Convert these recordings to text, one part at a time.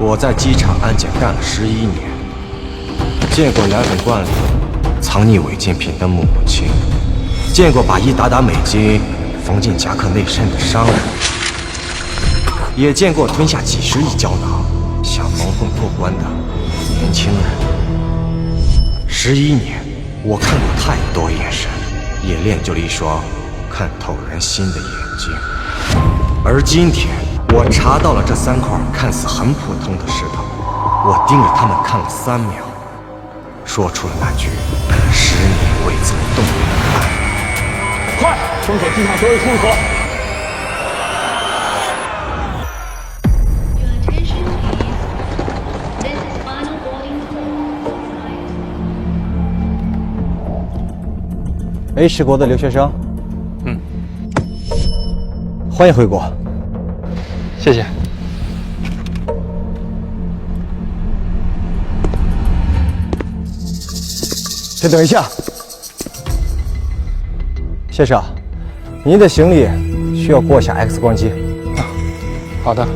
我在机场安检干了11年，见过两种罐里藏匿违禁品的母亲，见过把1沓美金缝进夹克内衬的商人，也见过吞下几十亿胶囊想蒙混过关的年轻人。11年，我看过太多眼神，也练就了一双看透人心的眼睛。而今天，我查到了这3块看似很普通的石头，我盯着它们看了3秒，说出了那句10年未曾动的暗语：快，封锁机场所有出入口。A10国的留学生，欢迎回国。谢谢。先等一下，先生，您的行李需要过一下 X 光机。好的。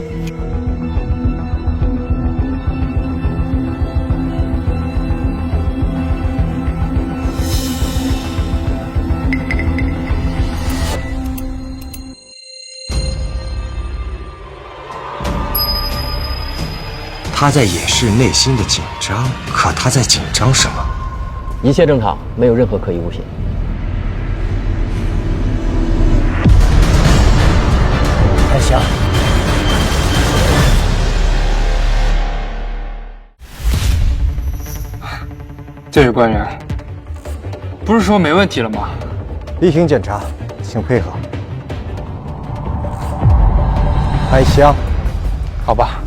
他在掩饰内心的紧张，可他在紧张什么？一切正常，没有任何可疑物品。还行。这位官员，不是说没问题了吗？例行检查，请配合。开箱。好吧。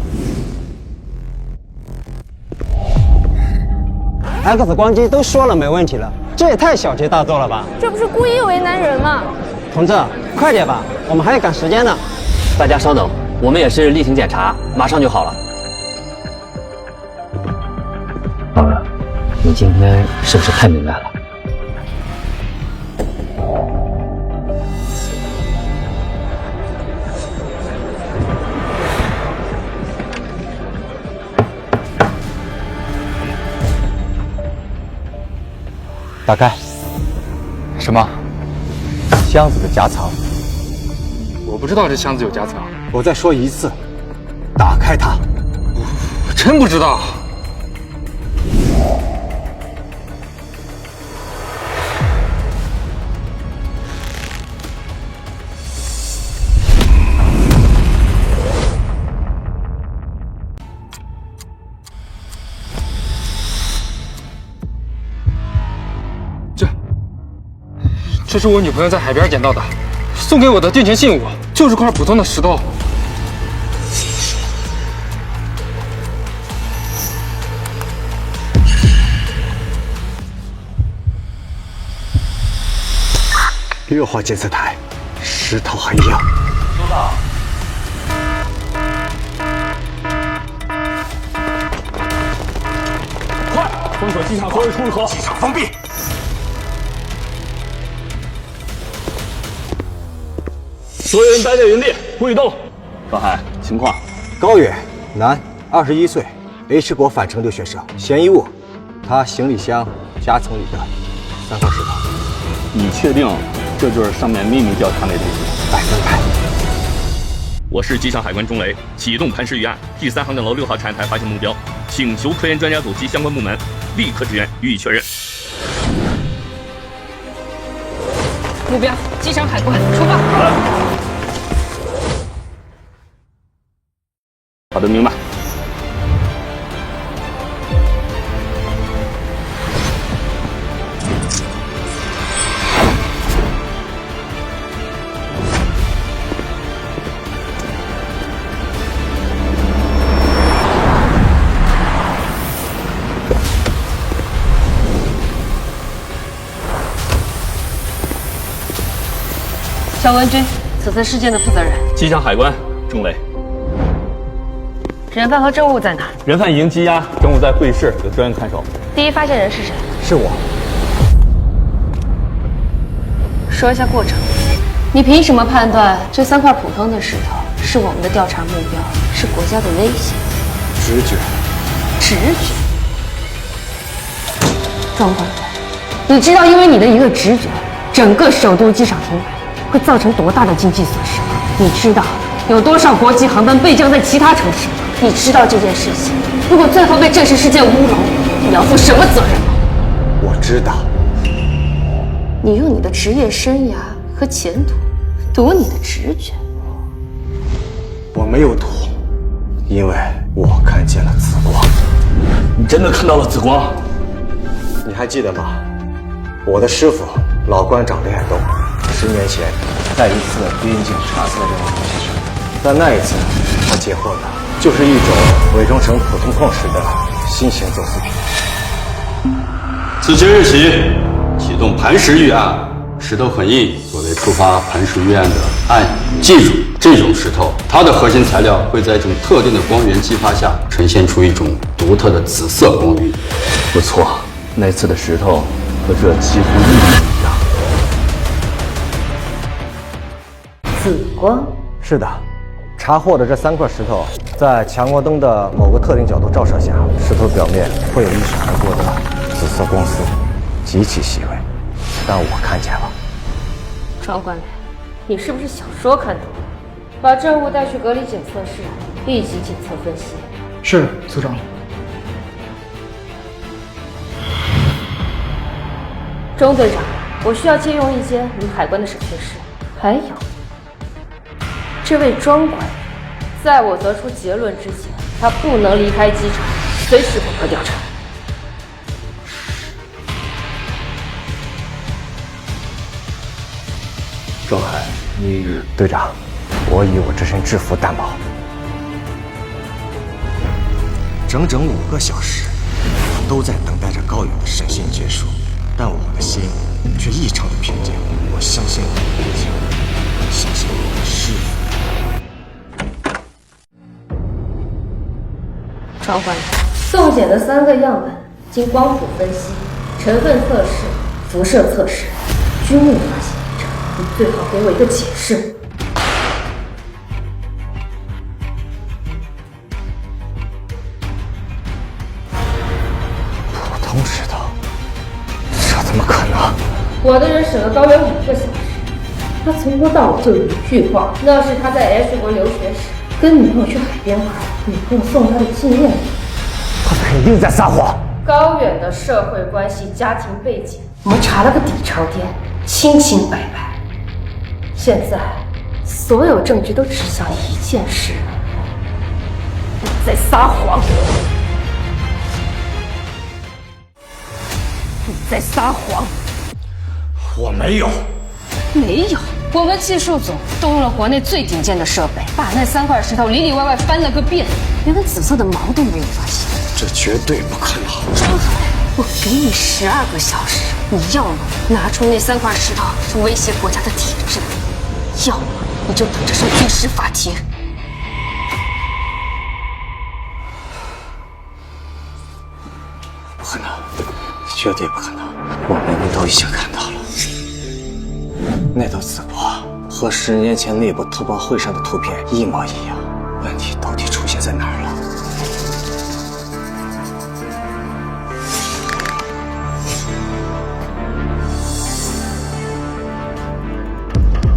X 光机都说了没问题了，这也太小题大做了吧？这不是故意为难人吗？同志，快点吧，我们还要赶时间呢。大家稍等，我们也是例行检查，马上就好了。老袁，你今天是不是太明白了？打开什么？箱子的夹层。我不知道这箱子有夹层。我再说一次，打开它。我真不知道。这是我女朋友在海边捡到的，送给我的定情信物，就是块普通的石头。6号检测台，石头很硬。收到。快，封锁机场所有出入口。机场封闭。所有人待在原地，不许动。高海，情况？高远，男，21岁，H 国返程留学生，嫌疑物，他行李箱夹层里的3块石头。你确定这就是上面秘密调查那东西100%。我市机场海关钟雷，启动盘石预案，第3航站楼6号产业台发现目标，请求科研专家组及相关部门立刻支援，予以确认。目标：机场海关，出发。好的，明白。肖文军，此次事件的负责人。机场海关，钟雷。人犯和证物在哪？人犯已经羁押，证物在会议室，有专人看守。第一发现人是谁？是我。说一下过程。你凭什么判断这3块普通的石头是我们的调查目标，是国家的威胁？直觉。直觉。庄官，你知道因为你的一个直觉，整个首都机场停摆会造成多大的经济损失吗？你知道有多少国际航班被降在其他城市吗？你知道这件事情如果最后被证实是件乌龙，你要负什么责任吗？我知道。你用你的职业生涯和前途赌你的直觉。我没有赌，因为我看见了紫光。你真的看到了紫光？你还记得吗？我的师傅老馆长雷海东，10年前在一次边境查测任务中牺牲。但那一次，他截获的就是一种伪装成普通矿石的新型走私品。自今日起，启动磐石预案，石头混印作为触发磐石预案的按钮。记住，这种石头，它的核心材料会在一种特定的光源激发下，呈现出一种独特的紫色光晕。不错，那次的石头和这几乎一模一样。紫光？是的，查获的这3块石头，在强光灯的某个特定角度照射下，石头表面会有一闪而过的紫色光丝，极其细微，但我看见了。庄官，你是不是小说看多了？把证物带去隔离检测室，立即检测分析。是，组长。钟队长，我需要借用一间你海关的审讯室。还有，这位庄官，在我得出结论之前，他不能离开机场，随时配合调查。庄海，你队长，我以我这身制服担保。整整5个小时，我都在等待着高远的审讯结束，但我的心却异常的平静。我相信我的眼睛，相信我的师傅。庄官，送检的3个样本经光谱分析、成分测试、辐射测试，均未发现异常。你最好给我一个解释。普通石头，这怎么可能？我的人审了高远5个小时，他从头到尾就有一句话，那是他在 H 国留学时跟女朋友去海边玩，女朋友送他的纪念品。他肯定在撒谎。高远的社会关系、家庭背景，我们查了个底朝天，清清白白。现在，所有证据都指向一件事：你在撒谎。你在撒谎。我没有。没有，我们技术组动用了国内最顶尖的设备，把那3块石头里里外外翻了个遍，连个紫色的毛都没有发现。这绝对不可能！庄海，我给你12个小时，你要么拿出那3块石头是威胁国家的铁证，要么你就等着上军事法庭。不可能，绝对不可能！我们都已经看到了。那道紫光和10年前内部特报会上的图片一模一样，问题到底出现在哪儿了？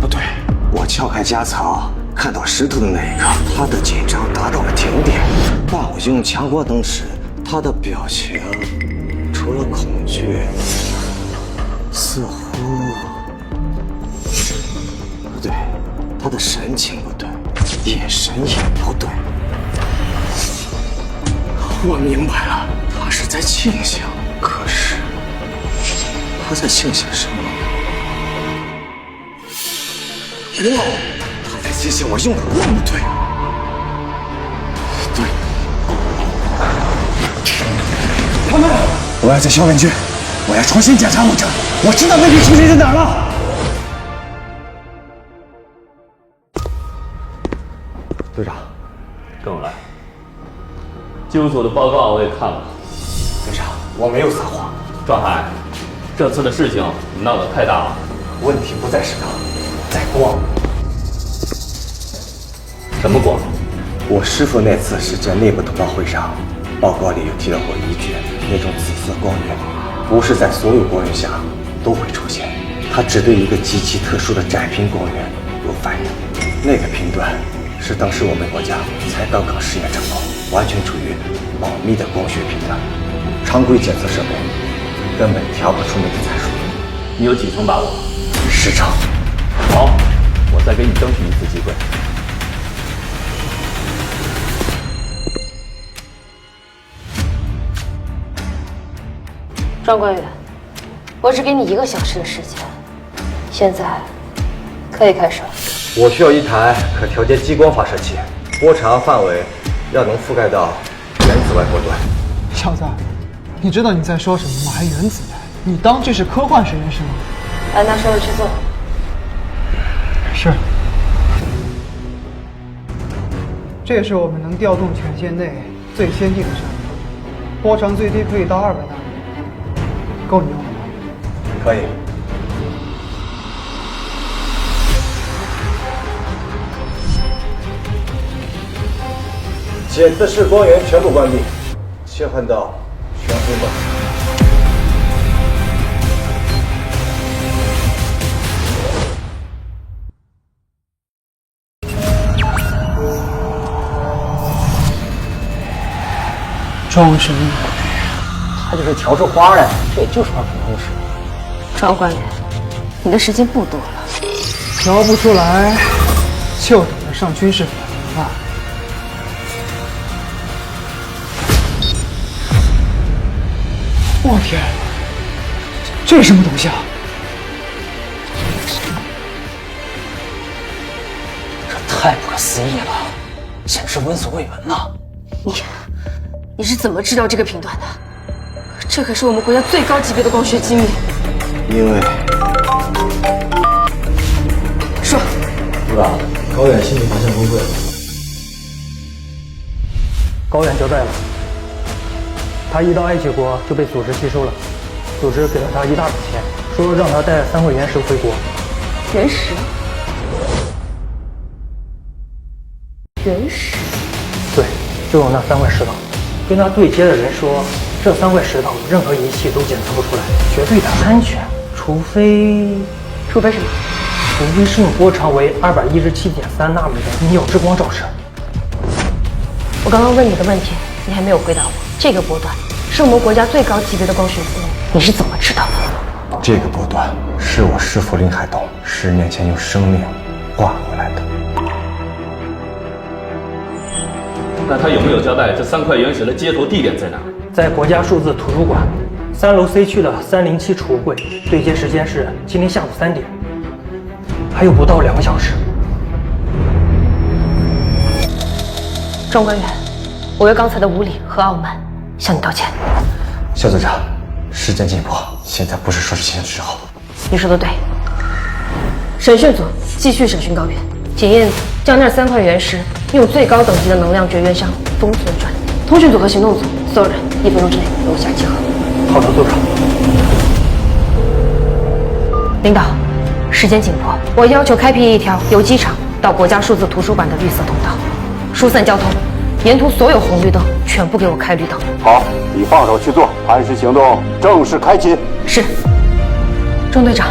不对，我撬开夹槽，看到石头的那一刻，他的紧张达到了顶点。但我用强光灯时，他的表情除了恐惧，似乎……不对，他的神情不对，眼神也不对。我明白了，他是在庆幸。可是，他在庆幸什么？哇！他在庆幸我用的光不对。对。他们，我要在校园区，我要重新检查路程。我知道问题出现在哪儿了。队长，跟我来。技术组的报告我也看了。队长，我没有撒谎。庄海，这次的事情闹得太大了。问题不在石头，在光。什么光？我师父那次是在内部通报会上，报告里有提到过一句，那种紫色光源不是在所有光源下都会出现，它只对一个极其特殊的窄频光源有反应。那个频段是当时我们国家才刚刚试验成功，完全处于保密的光学频段，常规检测设备根本调不出那个参数。你有几成把握？10成。好，我再给你争取一次机会。庄官员，我只给你1个小时的时间，现在可以开始了。我需要一台可调节激光发射器，波长范围要能覆盖到原子外波段。小子，你知道你在说什么吗？还原子弹？你当这是科幻实验室吗？按他说的去做。是。这也是我们能调动权限内最先进的产品，波长最低可以到200纳米，够你用了吗？可以。检测室光源全部关闭，切换到全黑模式。装什么？他就是调出花来，这也就是块普通石。庄官员，你的时间不多了。调不出来，就等着上军事法庭吧。我天，这是什么东西啊？这太不可思议了，简直闻所未闻呐！你是怎么知道这个频段的？这可是我们国家最高级别的光学机密。因为说，是吧？高远信息发现崩溃了。高远交代了，他一到埃及国就被组织吸收了，组织给了他一大笔钱，说让他带3块原石回国。原石？原石？对，就用那3块石头。跟他对接的人说，这3块石头任何仪器都检测不出来，绝对的安全，除非什么？除非是用波长为217.3纳米的纽之光照射。我刚刚问你的问题，你还没有回答我。这个波段是我们国家最高级别的光学机密，你是怎么知道的？这个波段是我师父林海东10年前用生命换回来的。那他有没有交代这3块原石的接头地点在哪？在国家数字图书馆3楼 C 区的307储物柜，对接时间是今天下午3点，还有不到2个小时。庄官员，我为刚才的无礼和傲慢向你道歉。肖组长，时间紧迫，现在不是说事情的时候。你说的对。审讯组继续审讯高远，检验组将那3块原石用最高等级的能量绝缘箱封存转。通讯组和行动组所有人1分钟之内给我下集合。好的，组长。领导，时间紧迫，我要求开辟一条由机场到国家数字图书馆的绿色通道，疏散交通，沿途所有红绿灯全部给我开绿灯。好，你放手去做，磐石行动正式开启。是。钟队长，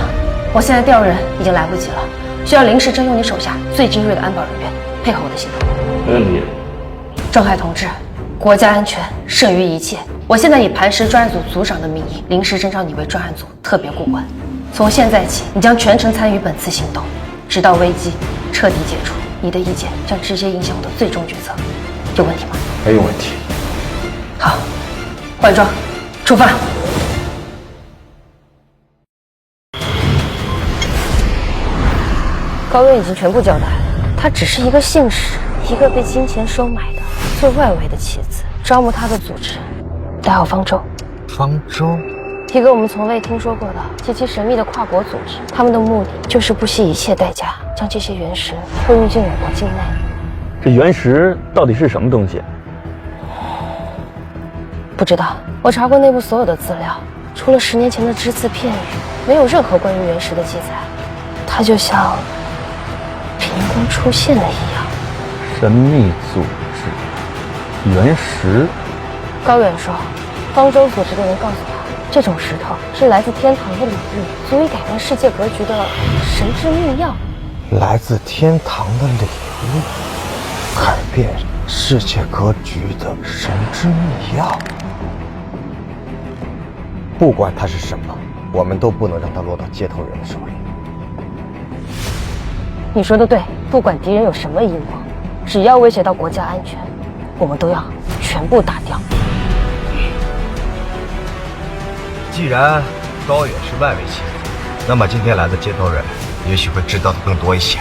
我现在调人已经来不及了，需要临时征用你手下最精锐的安保人员，配合我的行动。没问题。郑海同志，国家安全胜于一切。我现在以磐石专案组组长的名义，临时征召你为专案组特别顾问。从现在起，你将全程参与本次行动，直到危机彻底解除。你的意见将直接影响我的最终决策，有问题吗？没有问题。好，换装，出发。高远已经全部交代了，他只是一个信使，一个被金钱收买的做外围的棋子。招募他的组织代号方舟。方舟，一个我们从未听说过的极其神秘的跨国组织，他们的目的就是不惜一切代价将这些原石混入进我国境内。这原石到底是什么东西？不知道，我查过内部所有的资料，除了10年前的只字片语，没有任何关于原石的记载。它就像凭空出现的一样。神秘组原石。高远说，方舟组织的人告诉他，这种石头是来自天堂的礼物，足以改变世界格局的神之秘药。来自天堂的礼物，改变世界格局的神之秘药。不管它是什么，我们都不能让它落到接头人的手里。你说的对，不管敌人有什么阴谋，只要威胁到国家安全，我们都要全部打掉。既然高远是外围棋子，那么今天来的接头人也许会知道的更多一些。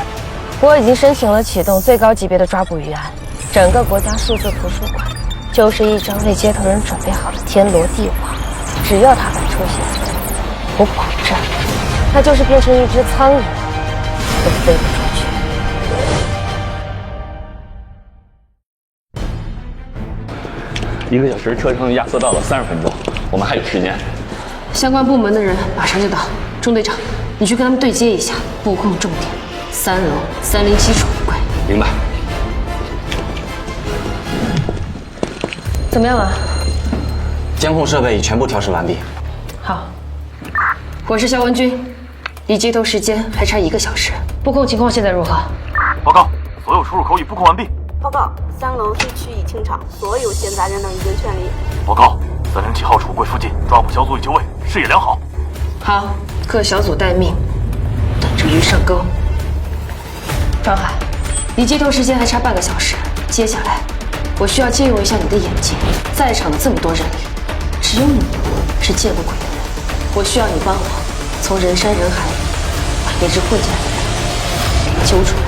我已经申请了启动最高级别的抓捕预案，整个国家数字图书馆就是一张为接头人准备好的天罗地网。只要他敢出现，我保证，他就是变成一只苍蝇，都飞不出去。1个小时车程压缩到了30分钟，我们还有时间。相关部门的人马上就到。钟队长，你去跟他们对接一下，布控重点，3楼307储物柜。明白。怎么样了？监控设备已全部调试完毕。好，我是肖文军，离接头时间还差1个小时，布控情况现在如何？报告，所有出入口已布控完毕。报告，3楼C区已清场，所有闲杂人等已经劝离。报告，407号储物柜附近抓捕小组已就位，视野良好。好，各小组待命，等着鱼上钩。张海，离接头时间还差半个小时，接下来我需要借用一下你的眼睛，在场的这么多人里，只有你是见过鬼的人，我需要你帮我从人山人海里把那只混进来的人给揪出来。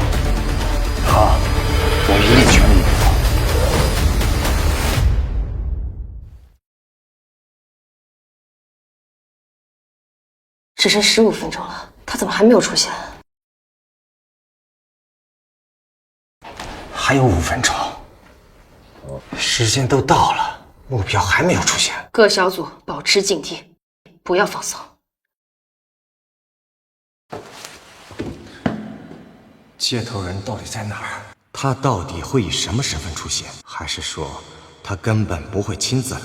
好，我一定全力以赴。只剩15分钟了，他怎么还没有出现？还有5分钟，时间都到了，目标还没有出现。各小组保持警惕，不要放松。接头人到底在哪儿？他到底会以什么身份出现？还是说他根本不会亲自来，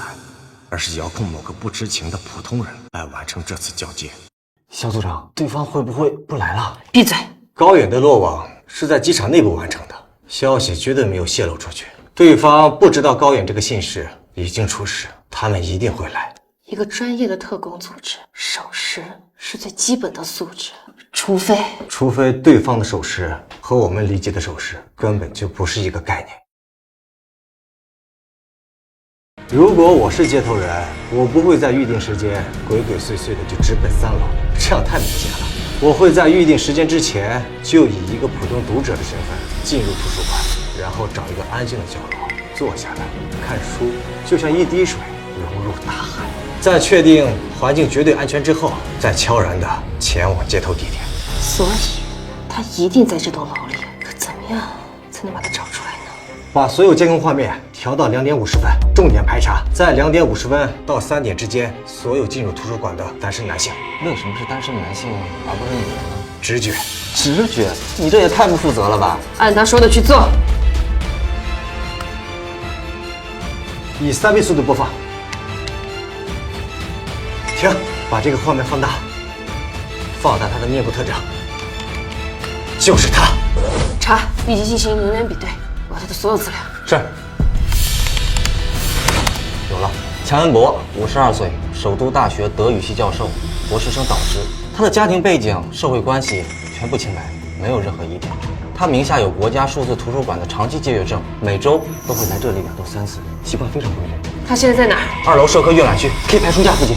而是遥控某个不知情的普通人来完成这次交接？肖组长，对方会不会不来了？闭嘴！高远的落网是在机场内部完成的，消息绝对没有泄露出去。对方不知道高远这个信使已经出事，他们一定会来。一个专业的特工组织，守时是最基本的素质，除非对方的守时和我们理解的守时根本就不是一个概念。如果我是接头人，我不会在预定时间鬼鬼祟祟的就直奔3楼，这样太明显了。我会在预定时间之前就以一个普通读者的身份进入图书馆，然后找一个安静的角落坐下来看书，就像一滴水融入大海。在确定环境绝对安全之后，再悄然的前往接头地点。所以他一定在这栋楼里，可怎么样才能把他找出来呢？把所有监控画面调到2点50分，重点排查在2点50分到3点之间所有进入图书馆的单身男性。为什么是单身男性而不是女人呢？直觉，你这也太不负责了吧！按他说的去做。以3倍速度播放。停，把这个画面放大，放大他的面部特征，就是他。查，立即进行人脸比对，我要他的所有资料。是。有了，强恩博，52岁，首都大学德语系教授，博士生导师。他的家庭背景、社会关系全部清白，没有任何疑点。他名下有国家数字图书馆的长期借阅证，每周都会来这里2到3次，习惯非常规律。他现在在哪儿？2楼社科阅览区 K 排书架附近。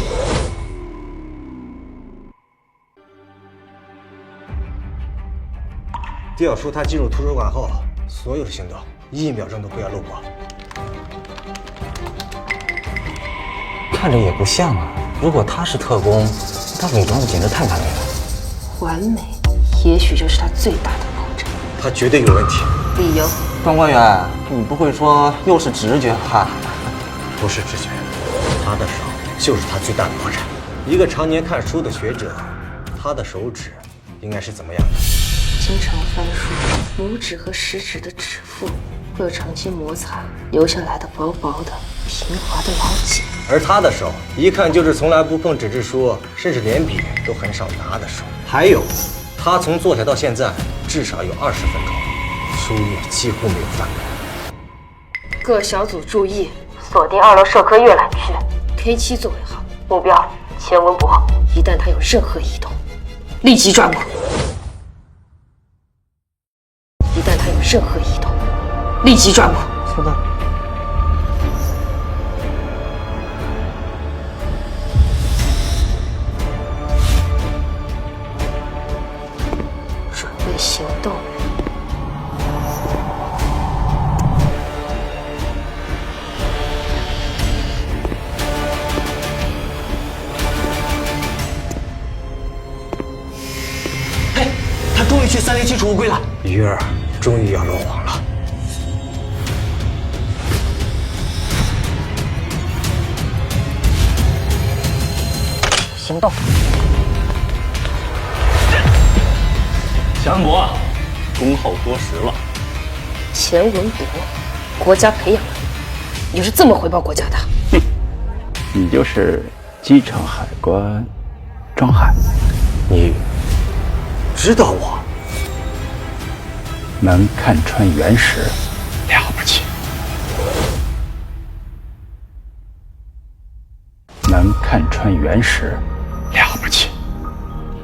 调出他进入图书馆后所有的行动，1秒钟都不要漏过。看着也不像啊！如果他是特工，他伪装的简直太完美了。完美，也许就是他最大的破绽。他绝对有问题。理由？关官员，你不会说又是直觉吧？不是直觉，他的手就是他最大的破绽。一个常年看书的学者，他的手指应该是怎么样的？经常翻书，拇指和食指的指腹会有长期摩擦留下来的薄薄的、平滑的老茧。而他的手，一看就是从来不碰纸质书，甚至连笔都很少拿的手。还有，他从坐下到现在，至少有20分钟，书页几乎没有翻过。各小组注意，锁定2楼社科阅览区 K7座位号，目标钱文博。一旦他有任何移动，立即抓捕。一旦他有任何移动，立即抓捕。收到。准备行动。他终于去307储物柜了。鱼儿终于要落网了。行动。夏文博，恭候多时了。钱文博，国家培养的你，就是这么回报国家的？哼，你就是机场海关张海。你知道我？能看穿原石，了不起。能看穿原石，了不起。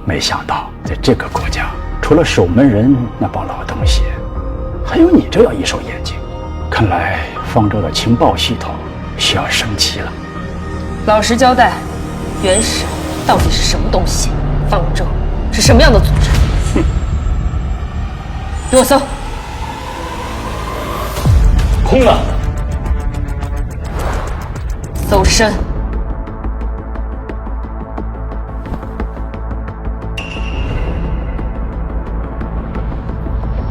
没想到在这个国家，除了守门人那帮老东西，还有你这样一手眼睛。看来方舟的情报系统需要升级了。老实交代，原石到底是什么东西？方舟是什么样的组织？哼，给我搜。空了。搜身。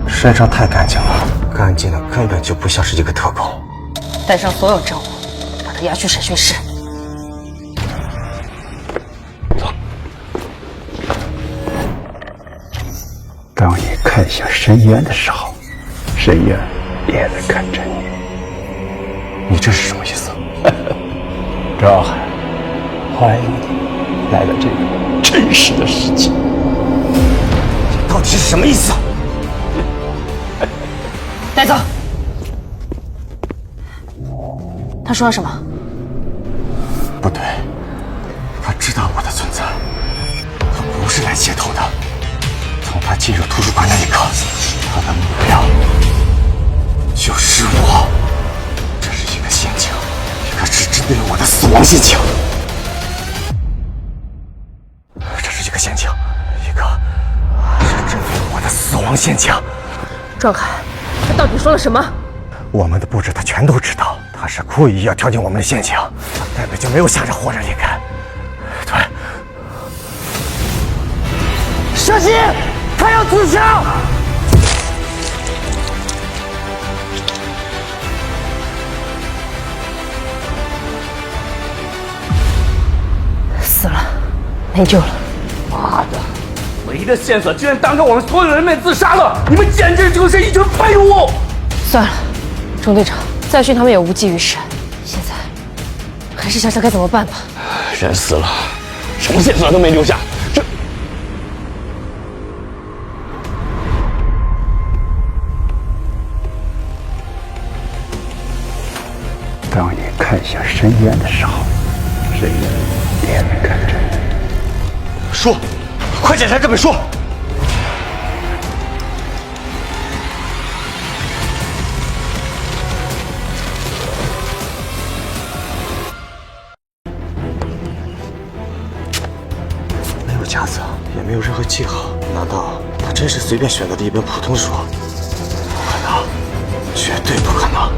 身上太干净了，干净的根本就不像是一个特工。带上所有证物，把他押去审讯室。当你看向深渊的时候，深渊也在看着你。你这是什么意思？张海，欢迎你来到这个真实的世界。到底是什么意思？带走。他说了什么？不对，他知道我的存在，他不是来接头的。从他进入图书馆那一刻，他的目标就是我。这是一个陷阱，一个是针对我的死亡陷阱。这是一个陷阱，一个是针对我的死亡陷阱。壮海，他到底说了什么？我们的布置他全都知道，他是故意要跳进我们的陷阱，他根本就没有想着活着离开。对，小心，他要自杀！死了，没救了。妈的！唯一的线索居然当着我们所有人面自杀了！你们简直就是一群废物！算了，钟队长，再训他们也无济于事。现在还是想想该怎么办吧。人死了，什么线索都没留下，这……当你看向深渊的时候，深渊也在看着你。说，快检查这本书。没有夹子，也没有任何记号，难道他真是随便选择的一本普通书？不可能，绝对不可能。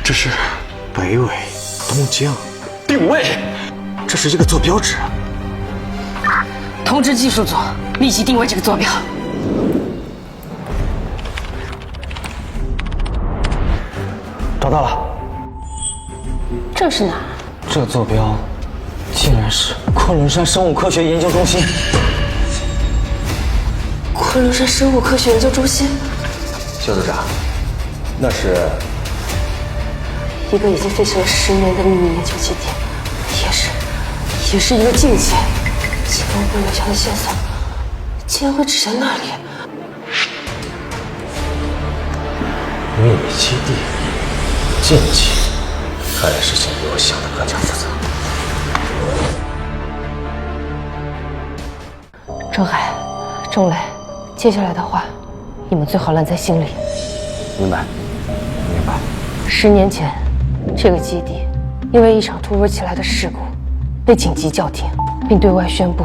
这是北纬、东经定位，这是一个坐标纸。通知技术组立即定位这个坐标。找到了。这是哪儿？这坐标竟然是昆仑山生物科学研究中心。昆昆仑山生物科学研究中心。肖组长，那是一个已经废弃了10年的秘密研究基地，也是一个禁忌。启动会留下的线索，竟然会指向那里。秘密基地，禁忌，看来事情比我想的更加复杂。郑海、郑磊，接下来的话，你们最好烂在心里。明白。 10年前，这个基地因为一场突如其来的事故，被紧急叫停，并对外宣布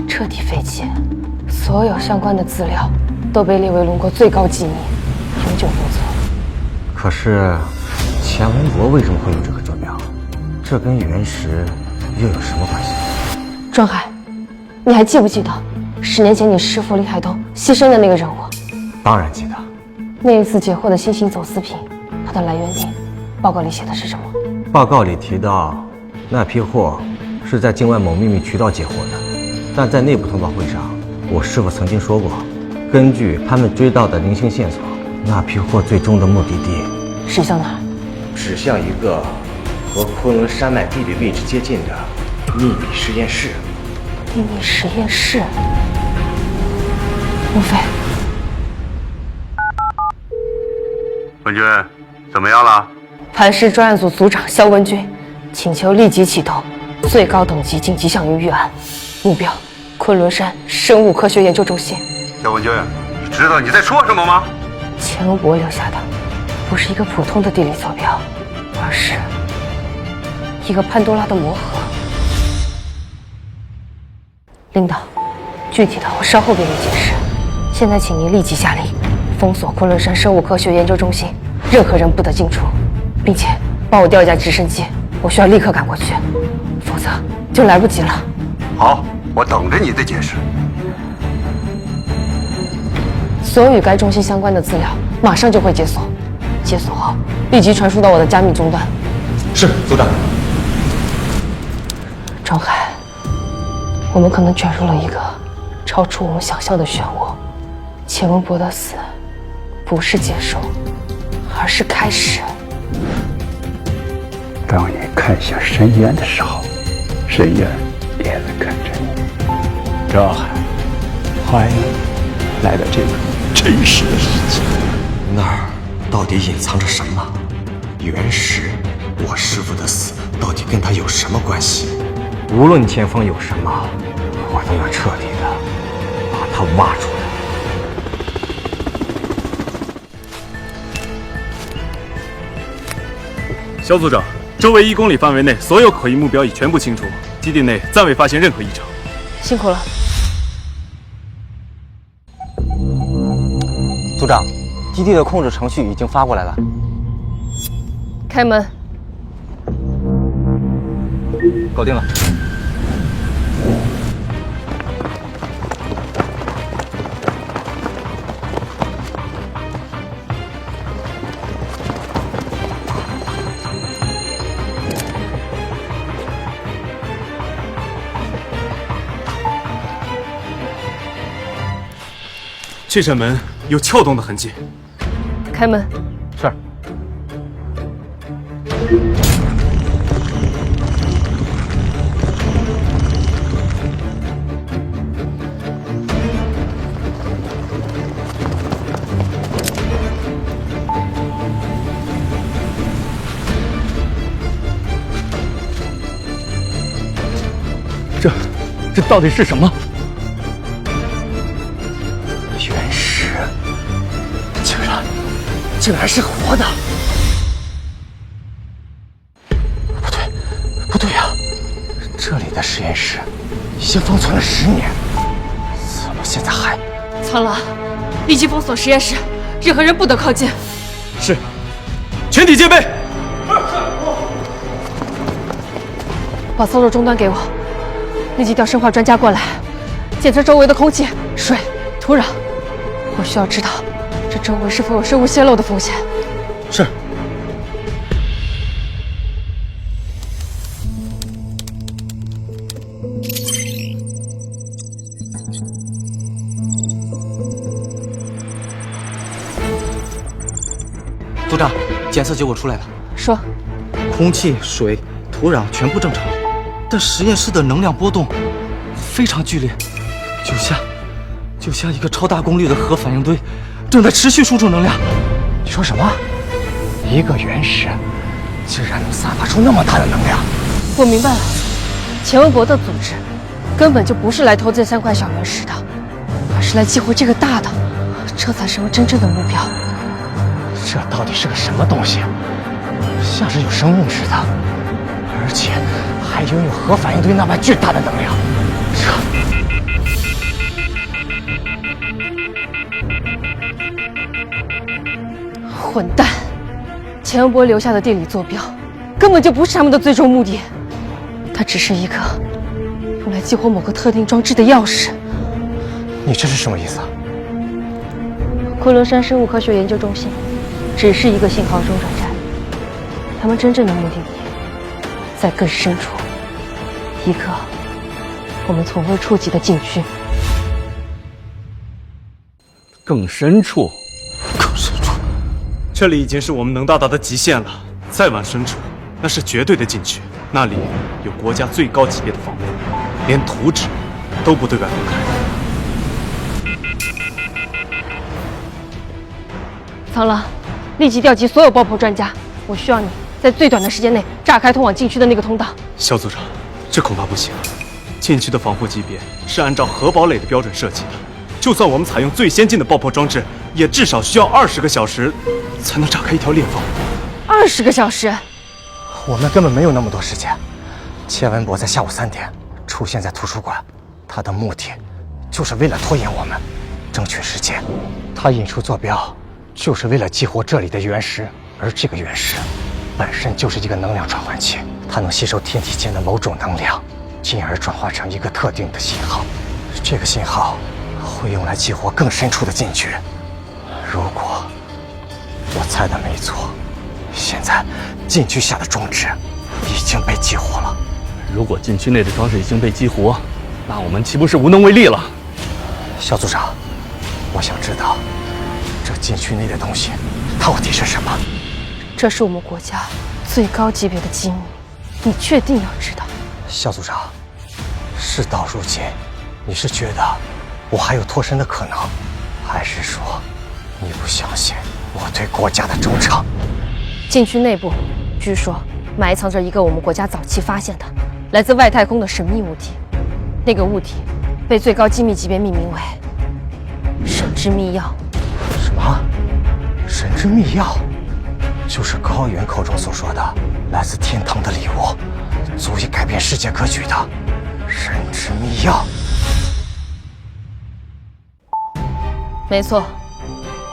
彻底废弃，所有相关的资料都被列为龙国最高机密，永久封存。可是，钱文博为什么会有这个坐标？这跟原石又有什么关系？庄海，你还记不记得10年前你师父李海东牺牲的那个人物？当然记得。那一次截获的新型走私品，它的来源地，报告里写的是什么？报告里提到，那批货是在境外某秘密渠道截获的，但在内部通报会上，我师父曾经说过，根据他们追到的零星线索，那批货最终的目的地指向哪儿？指向一个和昆仑山脉地理位置接近的秘密实验室。秘密实验室？莫非？文君，怎么样了？磐石专案组组长肖文军请求立即启动最高等级紧急项目预案，目标昆仑山生物科学研究中心。肖文君，你知道你在说什么吗？钱文博留下的不是一个普通的地理坐标，而是一个潘多拉的魔盒。领导，具体的我稍后给你解释。现在请您立即下令封锁昆仑山生物科学研究中心，任何人不得进出，并且帮我调一架直升机，我需要立刻赶过去，否则就来不及了。好，我等着你的解释。所有与该中心相关的资料马上就会解锁，解锁后立即传输到我的加密终端。是，组长。庄海，我们可能卷入了一个超出我们想象的漩涡。钱文博的死不是结束，而是开始。当你看向深渊的时候，深渊也在看着你。赵海，欢迎来到这个真实的世界。那儿到底隐藏着什么？原石，我师父的死到底跟他有什么关系？无论前方有什么，我都要彻底的把他挖出来。肖组长，周围1公里范围内所有可疑目标已全部清除，基地内暂未发现任何异常。辛苦了，组长，基地的控制程序已经发过来了。开门。搞定了。这扇门有撬动的痕迹。开门。是。这到底是什么？原石，竟然是活的！不对呀，这里的实验室已经封存了10年，怎么现在还……苍狼，立即封锁实验室，任何人不得靠近。是，全体戒备。把操作终端给我，立即调生化专家过来，检测周围的空气、水、土壤。我需要知道这周围是否有生物泄漏的风险。是。组长，检测结果出来了。说，空气、水、土壤全部正常，但实验室的能量波动非常剧烈，就像一个超大功率的核反应堆，正在持续输出能量。你说什么？一个原石竟然能散发出那么大的能量？我明白了，钱文博的组织根本就不是来偷这3块小原石的，而是来激活这个大的，这才是我们真正的目标。这到底是个什么东西？像是有生命似的，而且还拥有核反应堆那般巨大的能量。混蛋！钱文博留下的地理坐标，根本就不是他们的最终目的，它只是一个用来激活某个特定装置的钥匙。你这是什么意思啊？昆仑山生物科学研究中心只是一个信号中转站，他们真正的目的地在更深处，一个我们从未触及的禁区。更深处，这里已经是我们能到达的极限了。再往深处，那是绝对的禁区，那里有国家最高级别的防护，连图纸都不对外公开。苍狼，立即调集所有爆破专家，我需要你在最短的时间内炸开通往禁区的那个通道。肖组长，这恐怕不行。禁区的防护级别是按照核堡垒的标准设计的，就算我们采用最先进的爆破装置，也至少需要20个小时才能炸开一条裂缝。20个小时？我们根本没有那么多时间。钱文博在下午3点出现在图书馆，他的目的就是为了拖延我们，争取时间。他引出坐标，就是为了激活这里的原石，而这个原石本身就是一个能量转换器，它能吸收天体间的某种能量，进而转化成一个特定的信号。这个信号会用来激活更深处的禁区。如果我猜的没错，现在禁区下的装置已经被激活了。如果禁区内的装置已经被激活，那我们岂不是无能为力了？肖组长，我想知道这禁区内的东西到底是什么？这是我们国家最高级别的机密，你确定要知道？肖组长，事到如今，你是觉得我还有脱身的可能，还是说你不相信我对国家的忠诚？禁区内部据说埋藏着一个我们国家早期发现的来自外太空的神秘物体，那个物体被最高机密级别命名为神之秘药。什么？神之秘药？就是高原口中所说的来自天堂的礼物，足以改变世界格局的神之秘药。没错，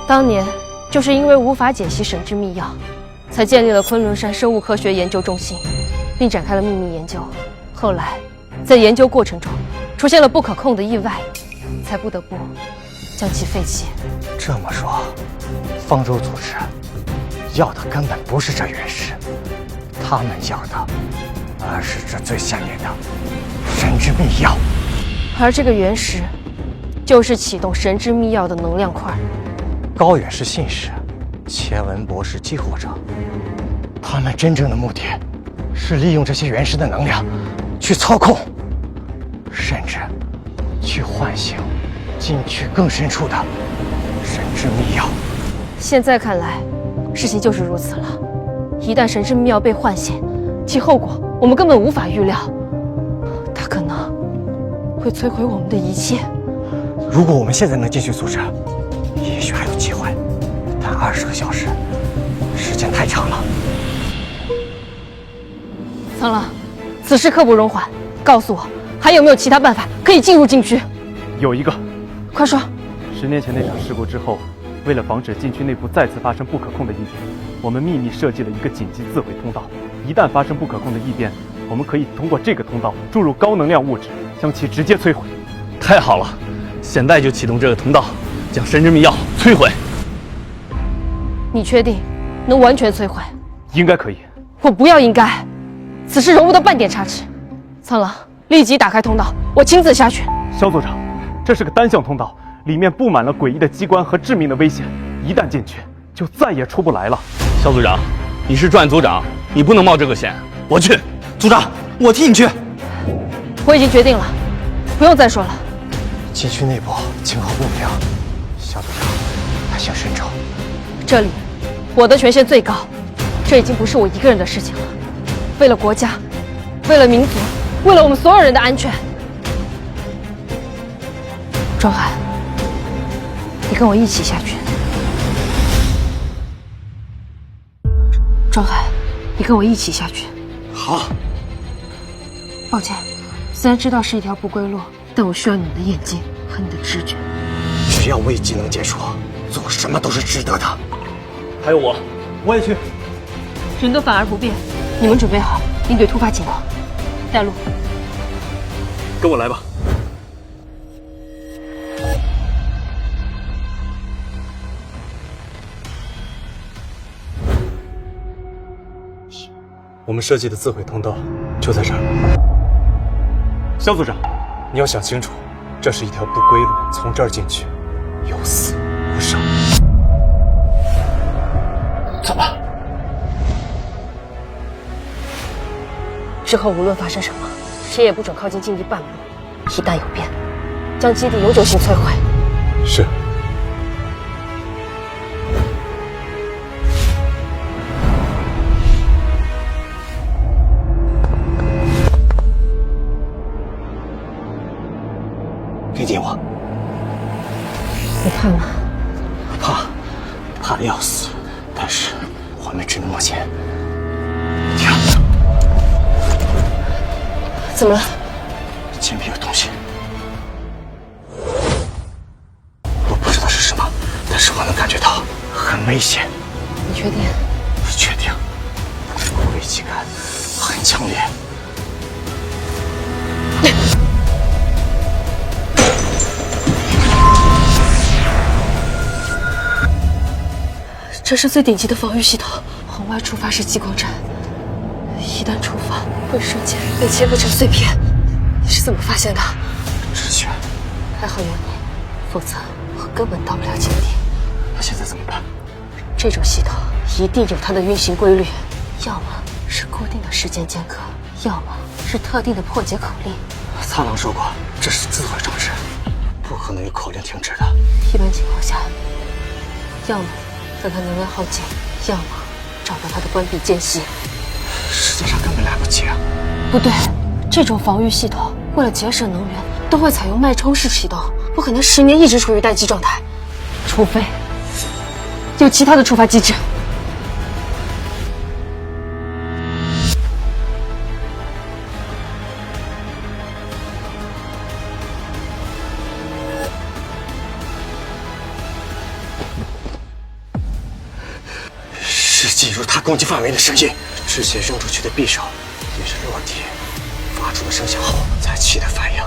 当年就是因为无法解析神之秘药，才建立了昆仑山生物科学研究中心，并展开了秘密研究。后来，在研究过程中出现了不可控的意外，才不得不将其废弃。这么说，方舟组织要的根本不是这原石，他们要的而是这最下面的神之秘药。而这个原石就是启动神之秘药的能量块。高远是信使，钱文博是激活者，他们真正的目的是利用这些原石的能量去操控，甚至去唤醒禁区更深处的神之秘药。现在看来，事情就是如此了。一旦神之秘药被唤醒，其后果我们根本无法预料，它可能会摧毁我们的一切。如果我们现在能进去阻止，也许还有机会，但20个小时，时间太长了。苍狼，此事刻不容缓，告诉我还有没有其他办法可以进入禁区？有一个，快说。10年前那场事故之后，为了防止禁区内部再次发生不可控的异变，我们秘密设计了一个紧急自毁通道。一旦发生不可控的异变，我们可以通过这个通道注入高能量物质，将其直接摧毁。太好了，现在就启动这个通道，将神之秘药摧毁。你确定能完全摧毁？应该可以。我不要应该，此事容不得半点差池。苍狼，立即打开通道，我亲自下去。肖组长，这是个单向通道，里面布满了诡异的机关和致命的危险，一旦进去就再也出不来了。肖组长，你是专案组长，你不能冒这个险。我去。组长，我替你去。我已经决定了，不用再说了。禁区内部情况不明，肖组长还请慎重。这里，我的权限最高，这已经不是我一个人的事情了。为了国家，为了民族，为了我们所有人的安全，庄海，你跟我一起下去。庄海，你跟我一起下去。好。抱歉，虽然知道是一条不归路，但我需要你的眼睛和你的直觉。只要危机能解除，做什么都是值得的。还有我也去。人都反而不变，你们准备好应对突发情况。带路。跟我来吧。我们设计的自毁通道就在这儿。肖组长，你要想清楚，这是一条不归路，从这儿进去，有死无伤。走吧。之后无论发生什么，谁也不准靠近禁地半步。一旦有变，将基地永久性摧毁。是。给点我。你怕吗？怕的要死，但是我们只能往前。停！怎么了？前面有东西，我不知道是什么，但是我能感觉到很危险。你确定？确定。危机感很强烈。这是最顶级的防御系统，红外触发式激光斩，一旦触发，会瞬间被切割成碎片。你是怎么发现的？直觉。还好有你，否则我根本到不了禁地。那现在怎么办？这种系统一定有它的运行规律，要么是固定的时间间隔，要么是特定的破解口令。苍狼说过，这是自毁装置，不可能有口令停止的。一般情况下，要么等它能量耗尽，要么找到它的关闭间隙。时间上根本来不及啊！不对，这种防御系统为了节省能源，都会采用脉冲式启动，不可能10年一直处于待机状态，除非有其他的触发机制。是进入他攻击范围的声音，之前扔出去的匕首也是落地发出的声响后才起的反应。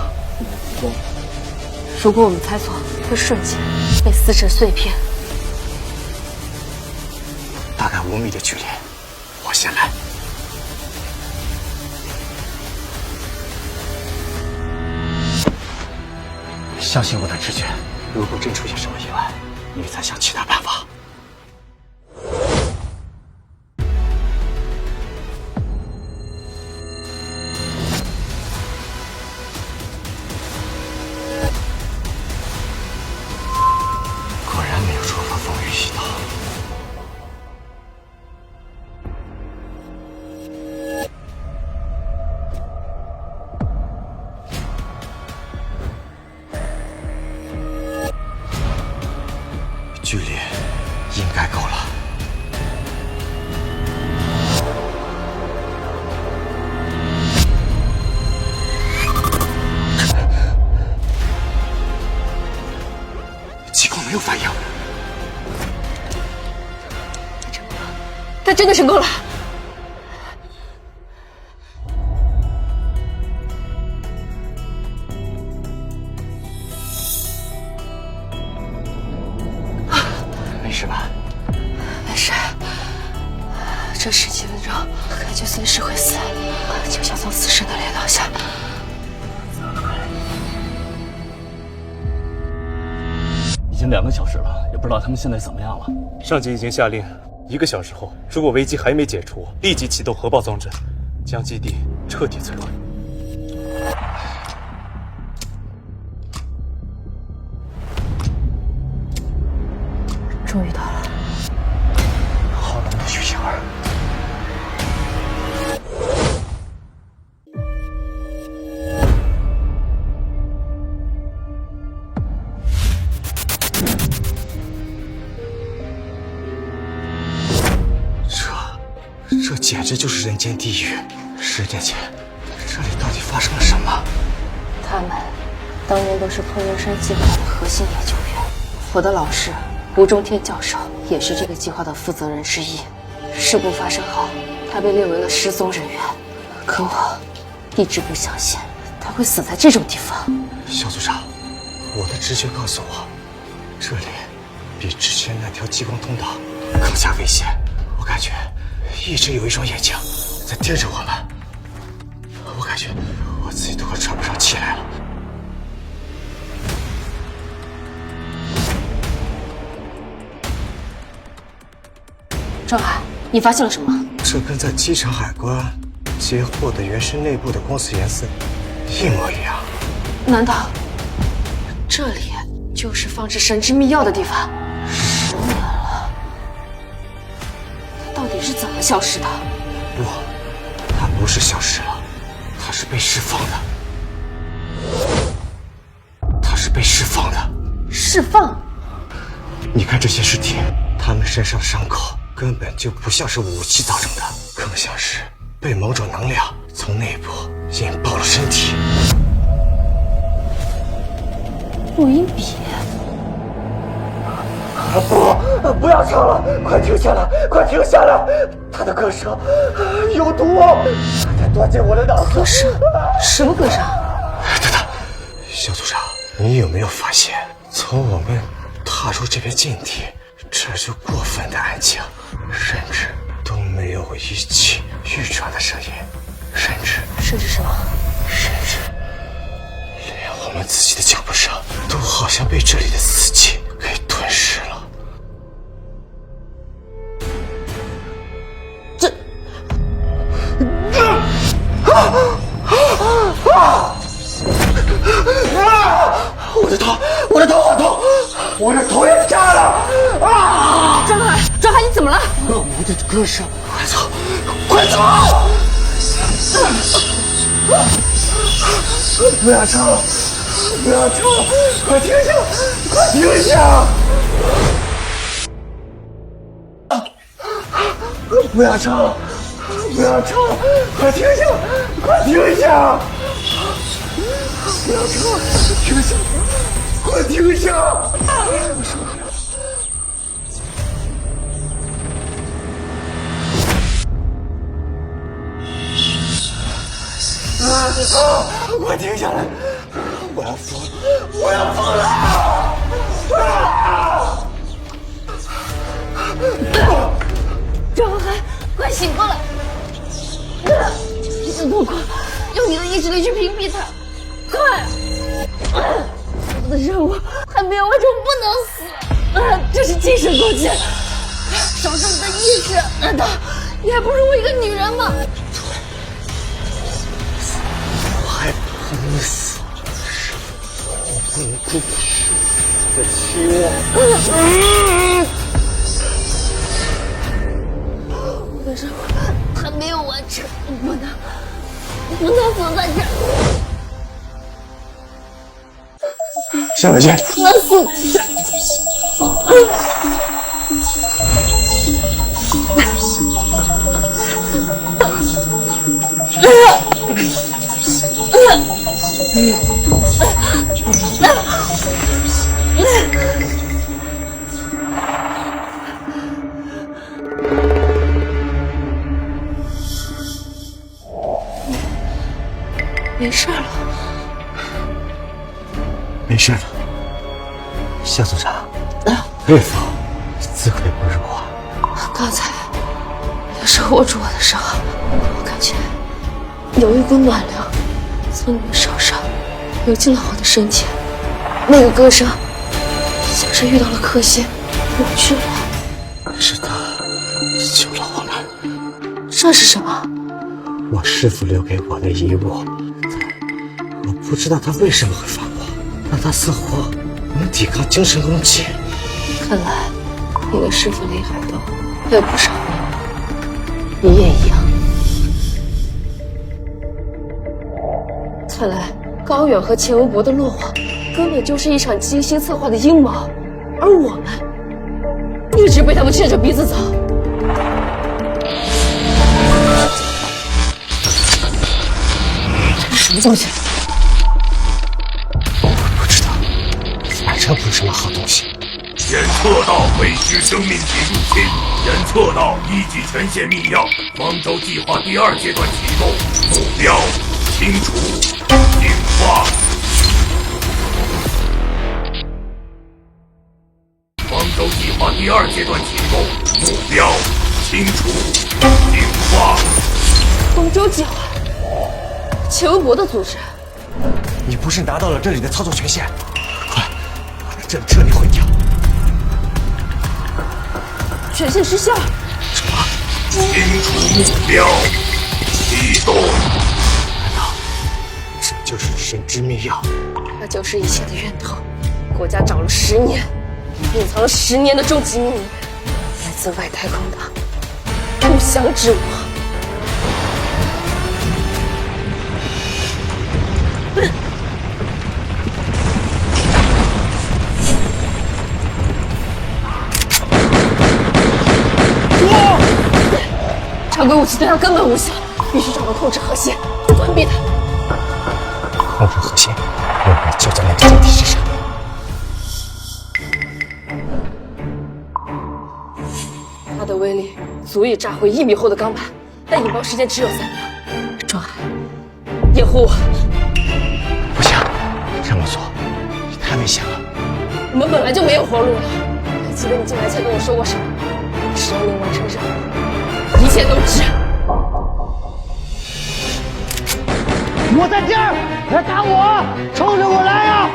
如果我们猜错，会瞬间被撕成碎片。大概5米的距离，我先来。相信我的直觉，如果真出现什么意外，你再想其他办法。果然没有触发防御系统。距离应该够了。激光没有反应。他真的成功了。没事吧？没事，这10几分钟感觉随时会死，就像从死神的脸倒下。已经2个小时了，也不知道他们现在怎么样了。上级已经下令1个小时后，如果危机还没解除，立即启动核爆装置，将基地彻底摧毁。终于到了。好浓的血腥味。这简直就是人间地狱！10年前，这里到底发生了什么？他们当年都是破云山计划的核心研究员，我的老师吴中天教授也是这个计划的负责人之一。事故发生后，他被列为了失踪人员，可我一直不相信他会死在这种地方。小组长，我的直觉告诉我，这里比之前那条激光通道更加危险。我感觉一直有一双眼睛在盯着我们，我感觉我自己都快喘不上气来了。张海，你发现了什么？这跟在机场海关接货的原石内部的光磁颜色一模一样。难道这里就是放置神之秘药的地方？10年了，它到底是怎么消失的？不，它不是消失了，它是被释放的。它是被释放的。释放？你看这些尸体，他们身上的伤口根本就不像是武器造成的，更像是被某种能量从内部引爆了身体。录音笔。不要唱了，快停下来，快停下来！他的歌声有毒，他在断绝我的脑子。歌声？什么歌声？等等，小组长，你有没有发现，从我们踏入这片禁地，这就过分的安静，甚至都没有一气欲喘的声音，甚至什么？甚至连我们自己的脚步声都好像被这里的死气给吞噬了。我的头好痛，我的头也炸了！张海，你怎么了？恶魔的歌声，快走，快走！不要唱了，不要唱了，快停下，快停下！不要唱了，不要唱了，快停下，快停下！不要唱了，停下！快停下！快停下来！我要疯了！我要疯了！张海，快醒过来！想透过用你的意志力去屏蔽它，快！我的任务还没有完成，不能死！这是精神攻击，烧伤你的意识。难道你还不如我一个女人吗？我还不能死，我不能不死的期望。我的任务还没有完成，不能死在这儿。下来见。我死在这儿。没事了，没事了，夏组长，岳父自愧不如啊。刚才有手握住我的时候，我感觉有一股暖流从你的手上流进了我的身体，那个歌声像是遇到了克星，我去了。是他救了我们。这是什么？我师父留给我的遗物。我不知道他为什么会发光，但他似乎能抵抗精神攻击。看来你的师父李海东还有不少命，你也一样。看来高远和钱文博的落网根本就是一场精心策划的阴谋，而我们一直被他们牵着鼻子走。这是什么东西？不知道，反正不是什么好东西。检测到未知生命体入侵，检测到1级权限密钥，方舟计划第2阶段启动，目标清除净化。方舟计划第2阶段启动，目标清除净化。方舟计划，钱文博的组织。你不是拿到了这里的操作权限？快，把这里彻底毁掉！权限失效。什么？清除目标，启动。难道这就是神之密钥？那就是一切的源头。国家找了10年，隐藏了10年的终极秘密，来自外太空的不祥之物。常规武器对他根本无效，必须找到控制核心，关闭它。控制核心，目标就在那个基地之上。它的威力足以炸毁1米厚的钢板，但引爆时间只有3秒。庄海，掩护我！不行，这么做太危险了。我们本来就没有活路了。还记得你进来前跟我说过什么？只要能完成任务，一切都值。我在这儿，来打我！冲着我来呀！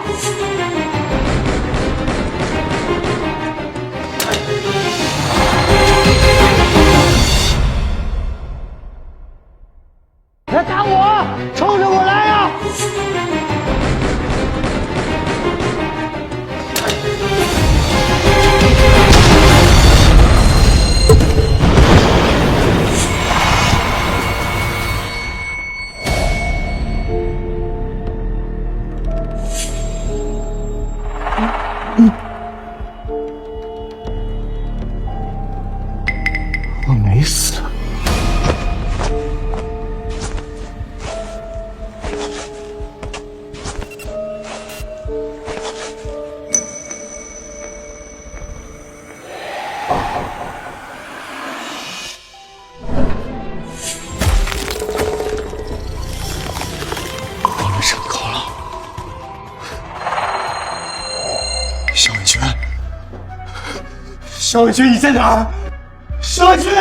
来打我！冲着我来呀！我没死。我们成功了。肖伟军，肖伟军，你在哪儿？肖伟军！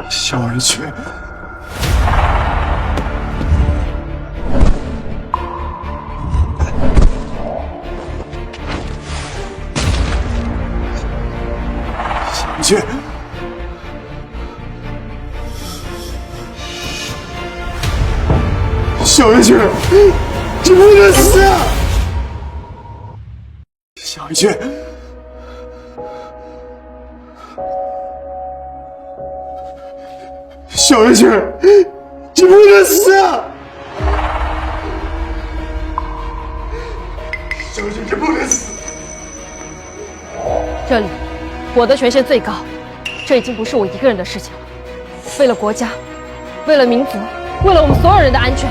肖伟军！肖伟军！肖伟军！你不能死！肖伟军！肖伟军，你不能死！肖伟军，你不能死！这里，我的权限最高，这已经不是我一个人的事情了。为了国家，为了民族，为了我们所有人的安全。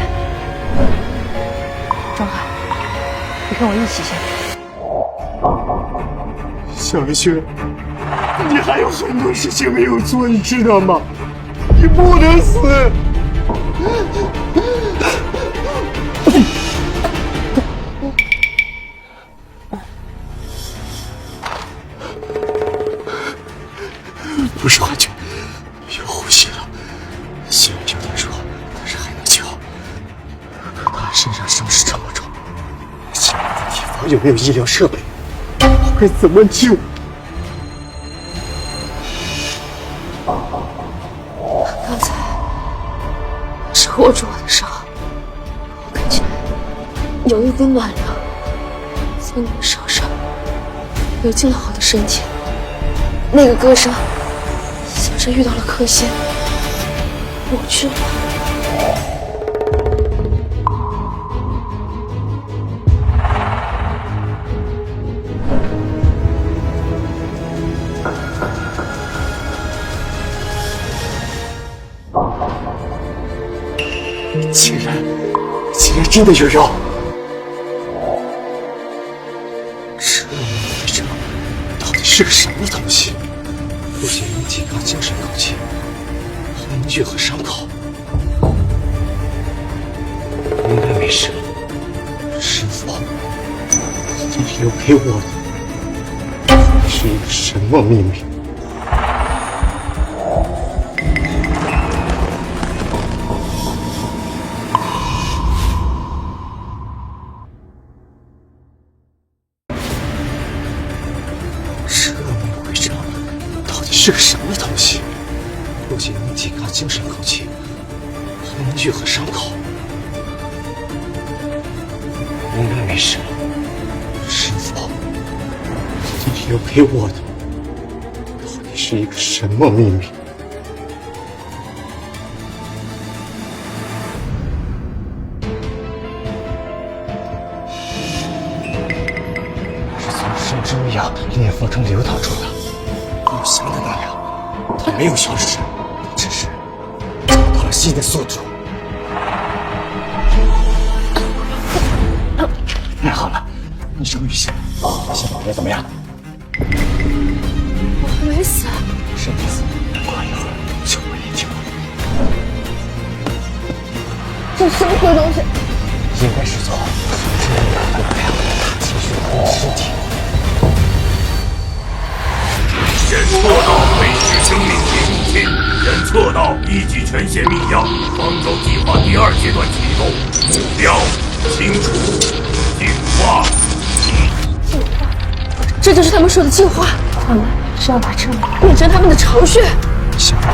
庄海，你跟我一起下去。小维轩，你还有很多事情没有做，你知道吗？你不能死！不是幻觉，有呼吸了。心里有点弱，但是还能救。他身上伤势这么重，现有没有医疗设备？我该怎么救？刚才是握住我的伤，我感觉有一股暖流从你的手上流进了我的身体。那个歌声像是遇到了克星，我去了。竟然真的有药！这迷症到底是个什么东西？不仅能提高精神口气，还能愈合伤口。应该没事。师傅，你留给我的是一个什么秘密？这个什么东西？不仅能提高精神口气，还能愈合伤口。应该没事了。师傅，你留给我的到底是一个什么秘密？是从深之密药裂缝中流淌出的。有香的那样，它没有消失，只是找到了新的宿主。太好了，你终于醒了，现在感觉怎么样？我还没死，是没死，过一会儿就会一听。这什么鬼东西？应该是从深之密药过来继续的尸体。人测到未知生命体入侵，人测到一级权限密钥，方舟计划第2阶段启动，目标清除，净化。净化，这就是他们说的净化。他们是要把这里变成他们的巢穴。想法，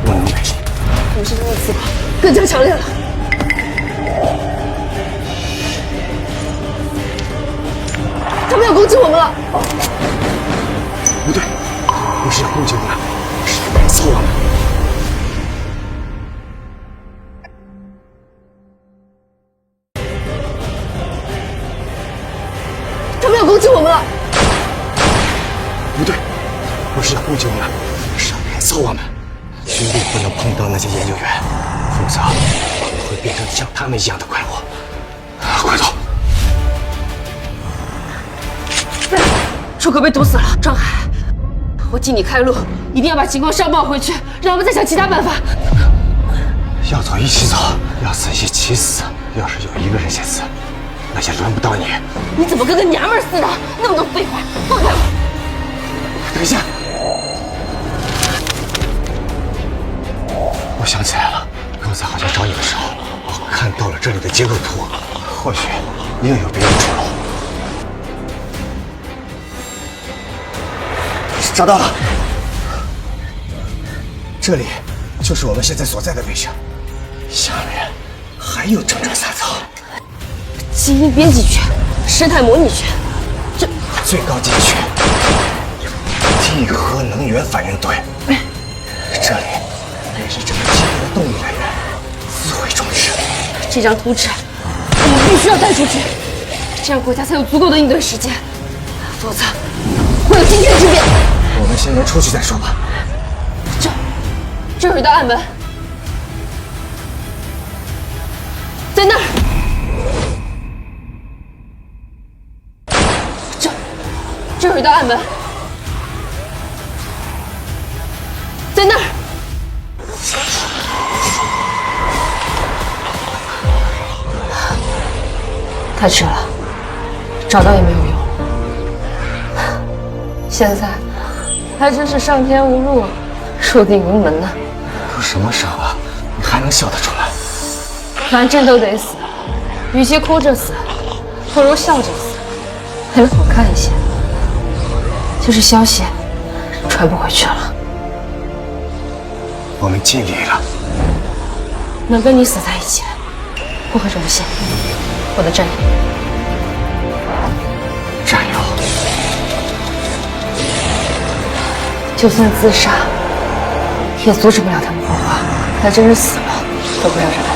我能没事。你是这个刺法更加强烈了。他们要攻击我们了。不对，不是要攻击我们，是要改造我们。他们要攻击我们了。不对，不是要攻击我们，是要改造我们。绝对不能碰到那些研究员，否则会变成像他们一样的怪物。快走！出口被堵死了，庄海。我替你开路，一定要把情况上报回去，让我们再想其他办法。要走一起走，要死一起死。要是有一个人先死，那也轮不到你。你怎么跟个娘们似的？那么多废话，放开我！等一下，我想起来了，刚才好像找你的时候，我看到了这里的结构图，或许另有别的出路。找到了，这里就是我们现在所在的位置，下面还有整整3层。基因编辑权、生态模拟权，这最高级权地核能源反应堆，这里也是整个基因的动力来源，自毁装置。这张图纸我们必须要带出去，这样国家才有足够的应对时间，否则会有今天之变。我们先出去再说吧。这有一道暗门，在那儿。这有一道暗门，在那儿。太迟了，找到也没有用。现在还真是上天无路，入地无门呢。都什么时候了，你还能笑得出来？反正都得死，与其哭着死，不如笑着死，为了好看一些。就是消息传不回去了。我们尽力了。能跟你死在一起，我可是不信。我的战友，战友，就算自杀，也阻止不了他们火化。他真是死了，都不要让他。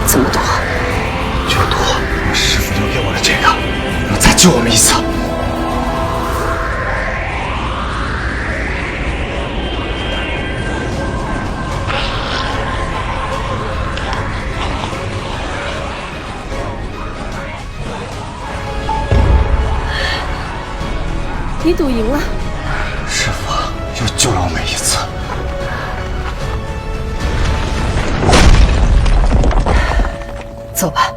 怎么赌？就赌我师父留给我的这个，能再救我们一次。你赌赢了，师父又救了我们一次。走吧，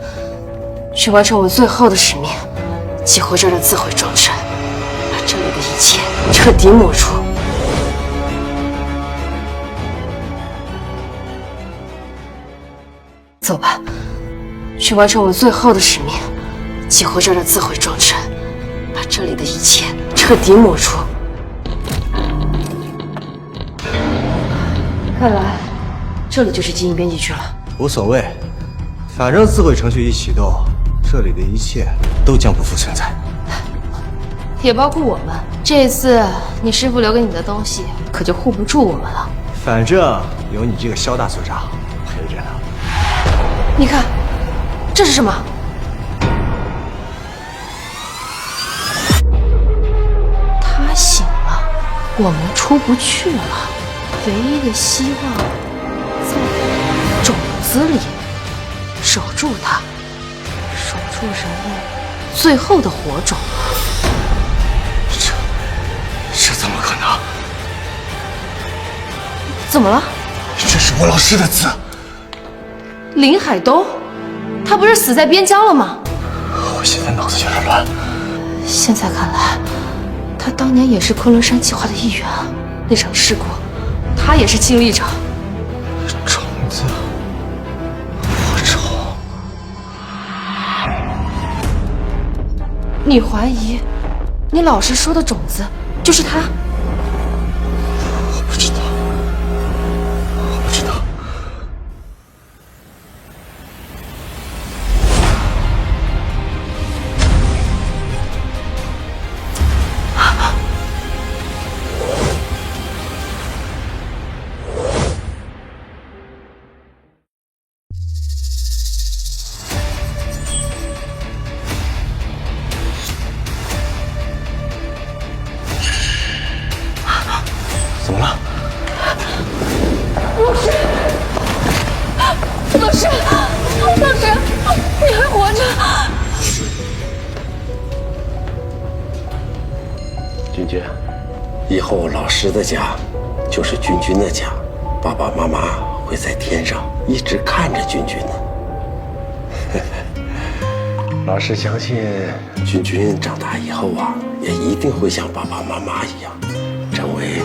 去完成我最后的使命，激活这儿的自毁装置，把这里的一切彻底抹除。走吧，去完成我最后的使命，激活这儿的自毁装置，把这里的一切彻底抹除。看来，这里就是基因编辑区了。无所谓。反正自毁程序一启动，这里的一切都将不复存在，也包括我们。这次你师父留给你的东西，可就护不住我们了。反正有你这个肖大所长陪着呢。你看，这是什么？他醒了，我们出不去了。唯一的希望在种子里。守住它，守住人类最后的火种。这怎么可能？怎么了？这是我老师的字。林海东，他不是死在边疆了吗？我现在脑子有点乱。现在看来，他当年也是昆仑山计划的一员。那场事故，他也是亲历者。种子。你怀疑你老师说的种子就是他？我不知道，我不知道。怎么了？老师，你还活着？君君，以后老师的家就是君君的家，爸爸妈妈会在天上一直看着君君的。老师相信君君长大以后啊，也一定会像爸爸妈妈一样，成为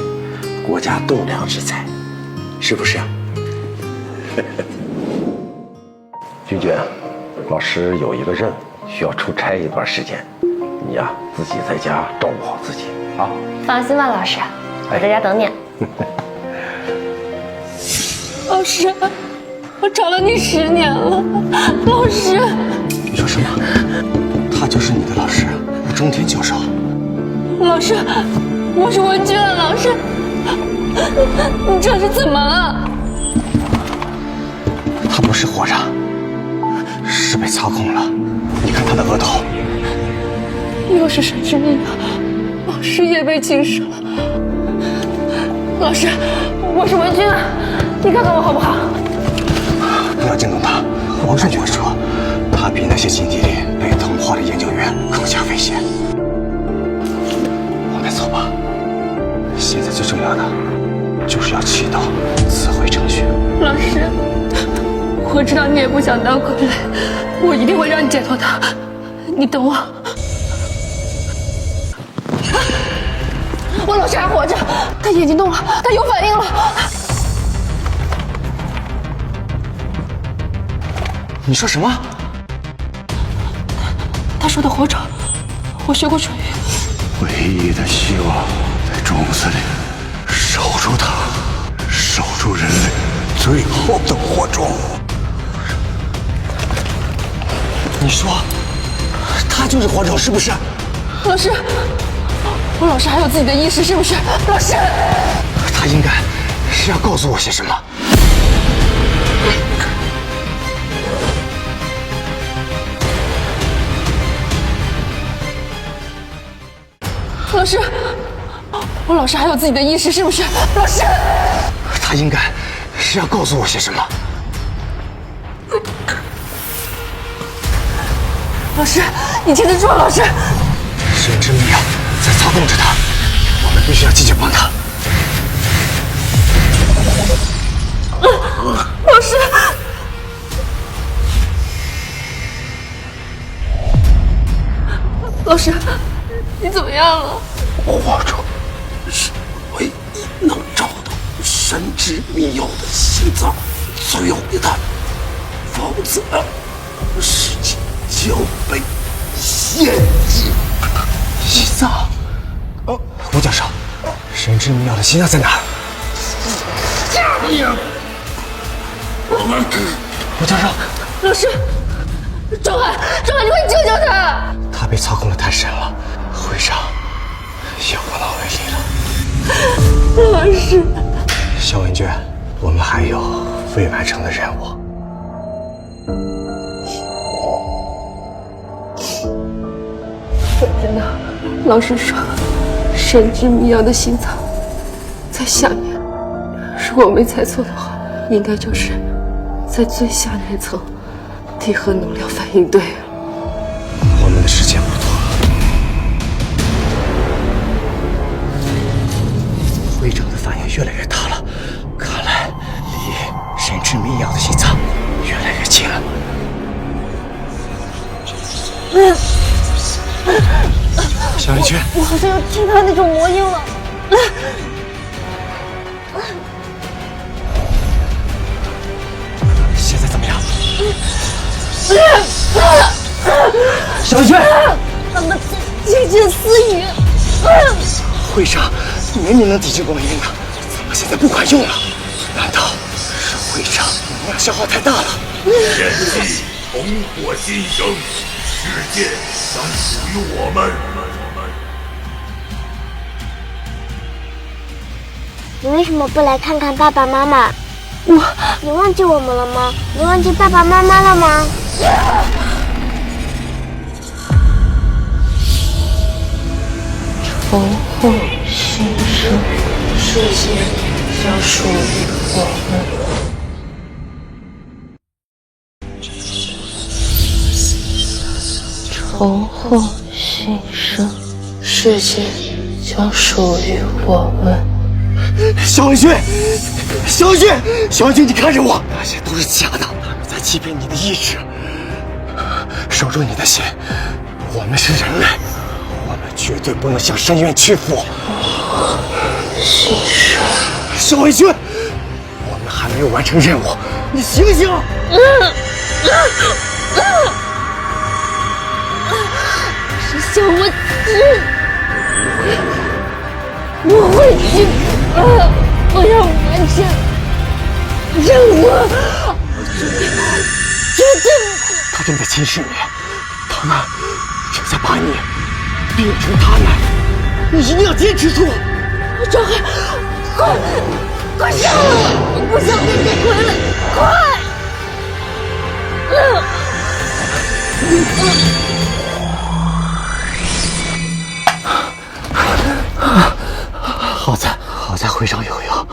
国家栋梁之才，是不是啊？君君，老师有一个任务需要出差一段时间，你呀自己在家照顾好自己啊。放心吧，老师，我在家等你。老师，我找了你10年了，老师。你说什么？他就是你的老师，中田教授。老师，我是文君啊，老师。你这是怎么了？他不是活着，是被操控了。你看他的额头，又是神之力啊！老师也被侵蚀了。老师，我是文君啊，你看看我好不好？不要惊动他。王顺觉说，他比那些禁地里被同化的研究员更加危险。我们走吧。现在最重要的就是要启动自毁程序。老师，我知道你也不想当傀儡，我一定会让你解脱的，你等我。我老师还活着，他眼睛动了，他有反应了。你说什么？他说的活着，我学过唇语。唯一的希望在种子里，守住它，守住人类最后的火种。你说，他就是火种是不是？老师，我老师还有自己的意识是不是？老师，他应该是要告诉我些什么。老师，我老师还有自己的意识是不是？老师，他应该是要告诉我些什么。老师，你听得住？老师，神之密药在操控着他，我们必须要积极帮他。老师，老师，你怎么样了？火种是唯一能找到神之密药的心脏摧毁它，否则世界将被陷进。心脏？吴教授，神之密药的心脏在哪儿？吴教授，老师，钟海，你快救救他！他被操控的太深了，会长也无能为力了。老师，肖文娟，我们还有未完成的任务。我知道，老师说神之密药的心脏在下面，如果我没猜错的话，应该就是在最下那层地核能量反应堆。我们的时间不多，会长的反应越来越大了，看来离神之密药的心脏越来越近了。小文娟，我好像要听他那种魔音了。现在怎么样？小文娟，他们在窃窃私语。会长明明能抵制光阴的，怎么现在不管用了？难道是会长能量消耗太大了？天气红火新生，世界将属于我们。你为什么不来看看爸爸妈妈？你忘记我们了吗？你忘记爸爸妈妈了吗？重获新生，世界将属于我们。重获新生，世界将属于我们。小文轩，小文轩，小文轩，你看着我，那些都是假的，他们在欺骗你的意志。守住你的心，我们是人类，我们绝对不能向深渊屈服。新生，小文轩，我们还没有完成任务，你醒醒！是小文君，我会去。我要完成任务，绝对！他正在侵蚀你，他们正在把你变成他们，你一定要坚持住！张海，快杀我！我不想变成傀儡，快！好在会长有药。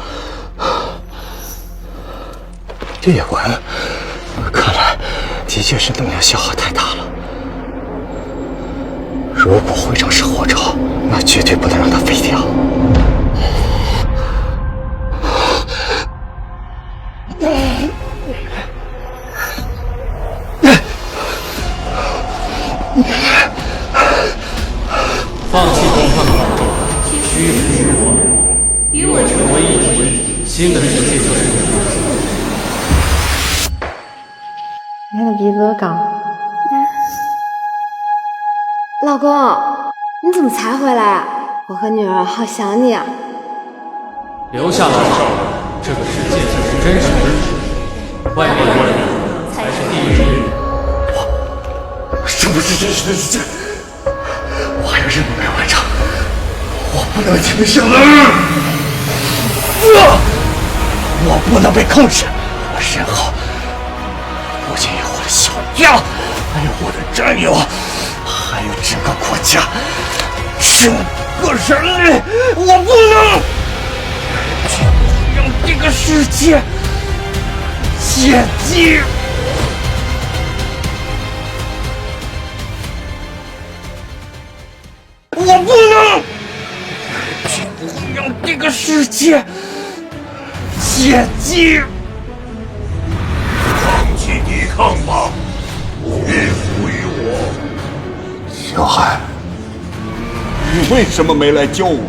裂纹，看来的确是能量消耗太大了。如果会长是火种，那绝对不能让它废掉。放弃东方的老路，虚实是我，与我成为一体，新的世界就是你的。你看鼻子刚。老公，你怎么才回来啊？我和女儿好想你啊！留下来吧，这个世界才是真实的，外面的人才是地狱。这不是真实的世界，我还有任务没完成，我不能停下来。我不能被控制，我身后不仅有我的小家，还有我的战友，还有整个国家，整个人类，我不能让这个世界解体。我不能让这个世界解体。放弃抵抗吧，屈服于我。小海，你为什么没来救我？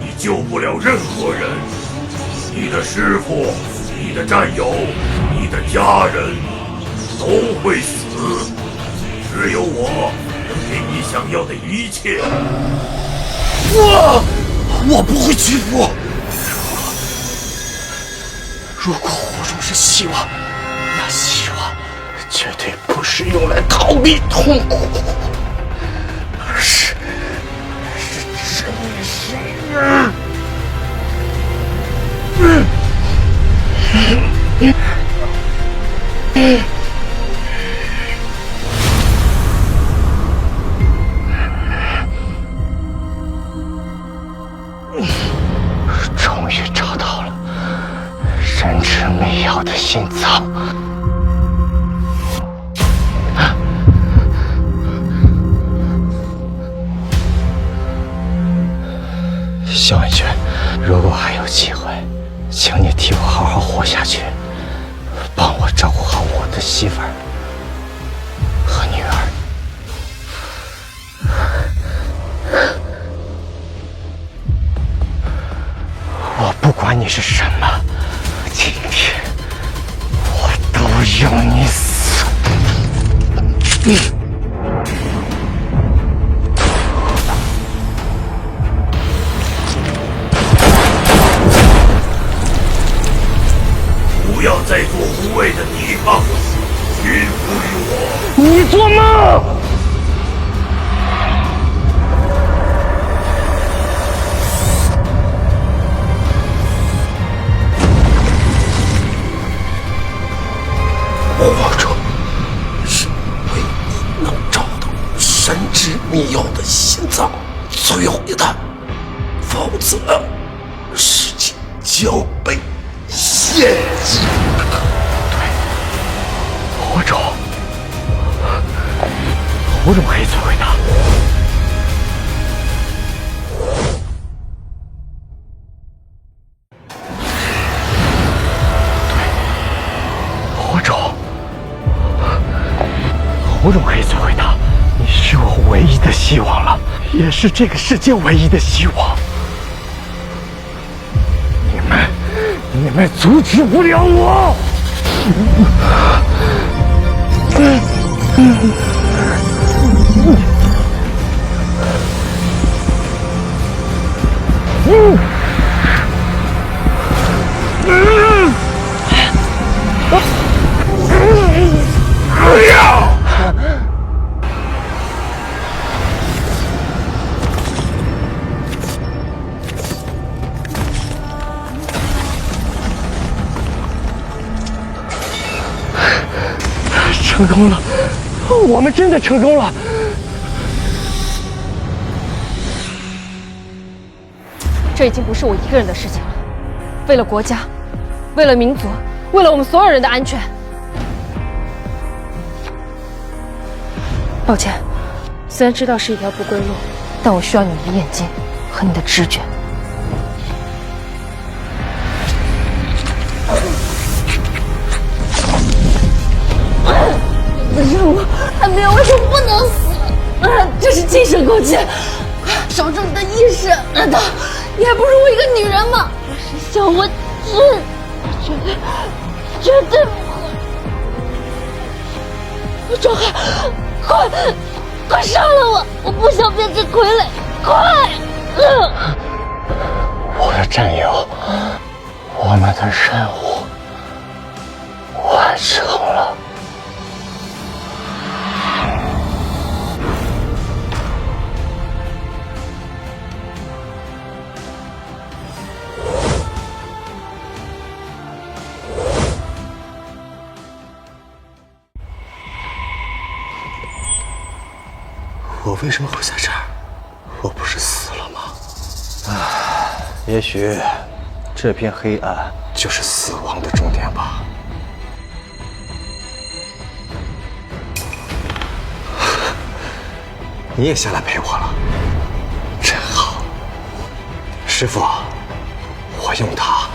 你救不了任何人，你的师父、你的战友、你的家人都会死，只有我能给你想要的一切。我不会屈服。如果火种是希望，那希望绝对不是用来逃避痛苦，而是真实。终于找到了人之美药的心脏。萧文轩，如果还有机会，请你替我好好活下去，帮我照顾好我的媳妇儿和女儿。我不管你是什么，今天我都要你死！不要再做无谓的抵抗，屈服于我。你做梦！火种是唯一能找到神之秘药的心脏最后一弹，否则世界将被陷阱。对，火种可以摧毁它。火种可以摧毁它，你是我唯一的希望了，也是这个世界唯一的希望。你们阻止不了我！成功了，我们真的成功了！这已经不是我一个人的事情了。为了国家，为了民族，为了我们所有人的安全，抱歉，虽然知道是一条不归路，但我需要你的眼睛和你的直觉。任务还没有完成，不能。精神空气，守住你的意识。难道你还不如我一个女人吗？我是小文之，绝对不会。周海，快杀了我！我不想变成傀儡，快！我的战友，我们的任务完成了。我为什么会在这儿？我不是死了吗？也许这片黑暗就是死亡的终点吧。你也下来陪我了，真好。师父，我用它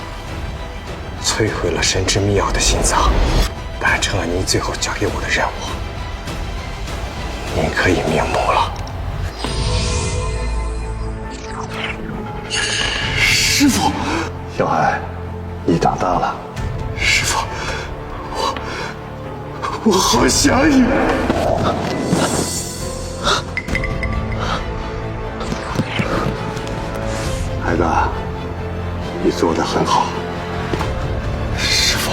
摧毁了神之密钥的心脏，完成了您最后交给我的任务。您可以瞑目了。师父，小孩，你长大了。师父，我好想你。孩子，你做得很好。师父，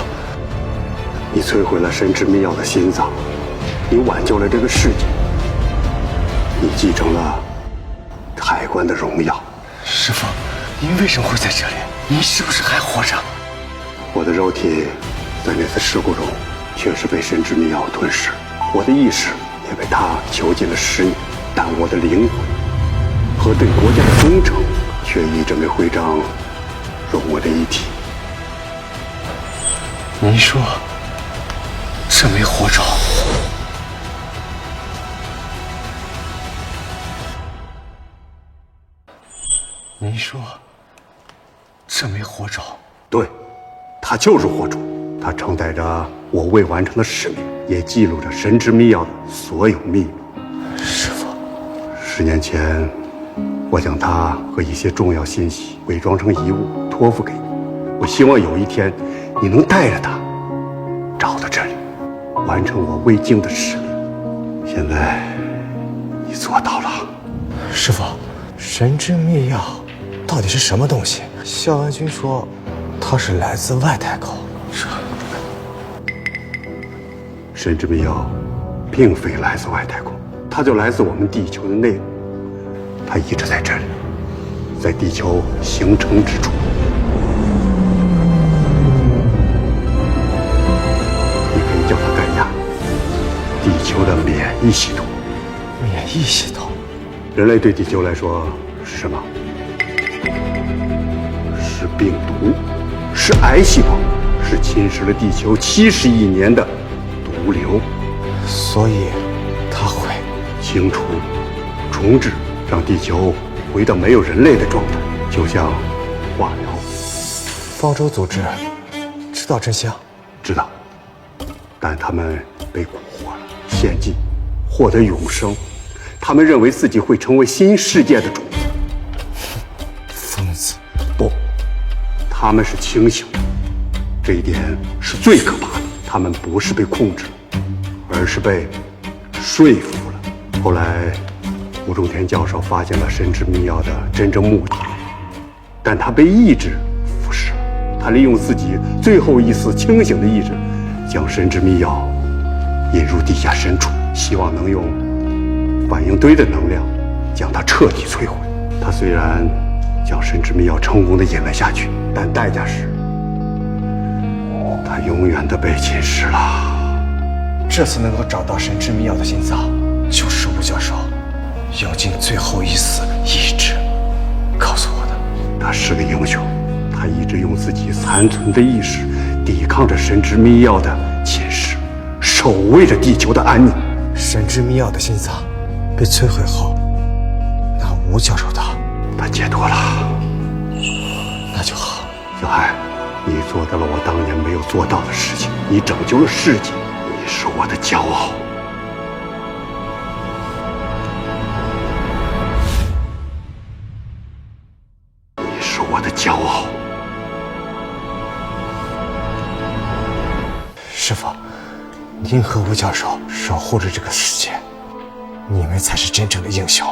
你摧毁了神之密钥的心脏，你挽救了这个世界，你继承了海关的荣耀。师父，您为什么会在这里？您是不是还活着？我的肉体在那次事故中确实被神之密钥吞噬，我的意识也被他囚禁了10年，但我的灵魂和对国家的忠诚却与这枚徽章融为了一体。您说这枚火种您说这枚火种？对，它就是火种，它承载着我未完成的使命，也记录着神之密钥的所有秘密。师父，10年前，我将它和一些重要信息伪装成遗物托付给你。我希望有一天，你能带着它找到这里，完成我未尽的使命。现在，你做到了。师父，神之密钥到底是什么东西？萧安君说，它是来自外太空。神之密钥并非来自外太空，它就来自我们地球的内部。它一直在这里，在地球形成之处。你可以叫它盖亚，地球的免疫系统。免疫系统，人类对地球来说是什么？是病毒，是癌细胞，是侵蚀了地球70亿年的毒瘤。所以，它会清除、重置，让地球回到没有人类的状态，就像化疗。方舟组织知道真相？知道，但他们被蛊惑了，献祭，获得永生。他们认为自己会成为新世界的种子。疯子！不，他们是清醒的，这一点是最可怕的。他们不是被控制，而是被说服了。后来，吴仲天教授发现了神之密钥的真正目的，但他被意志腐蚀了。他利用自己最后一丝清醒的意志，将神之密钥引入地下深处，希望能用反应堆的能量将它彻底摧毁。他虽然将神之密钥成功的引了下去，但代价是，他永远的被侵蚀了。这次能够找到神之密钥的心脏，就是吴教授用尽最后一丝意志告诉我的。他是个英雄，他一直用自己残存的意识抵抗着神之密钥的侵蚀，守卫着地球的安宁。神之密钥的心脏被摧毁后，那吴教授他解脱了。那就好。小海，你做到了我当年没有做到的事情，你拯救了世界，你是我的骄傲。您和吴教授守护着这个世界，你们才是真正的英雄。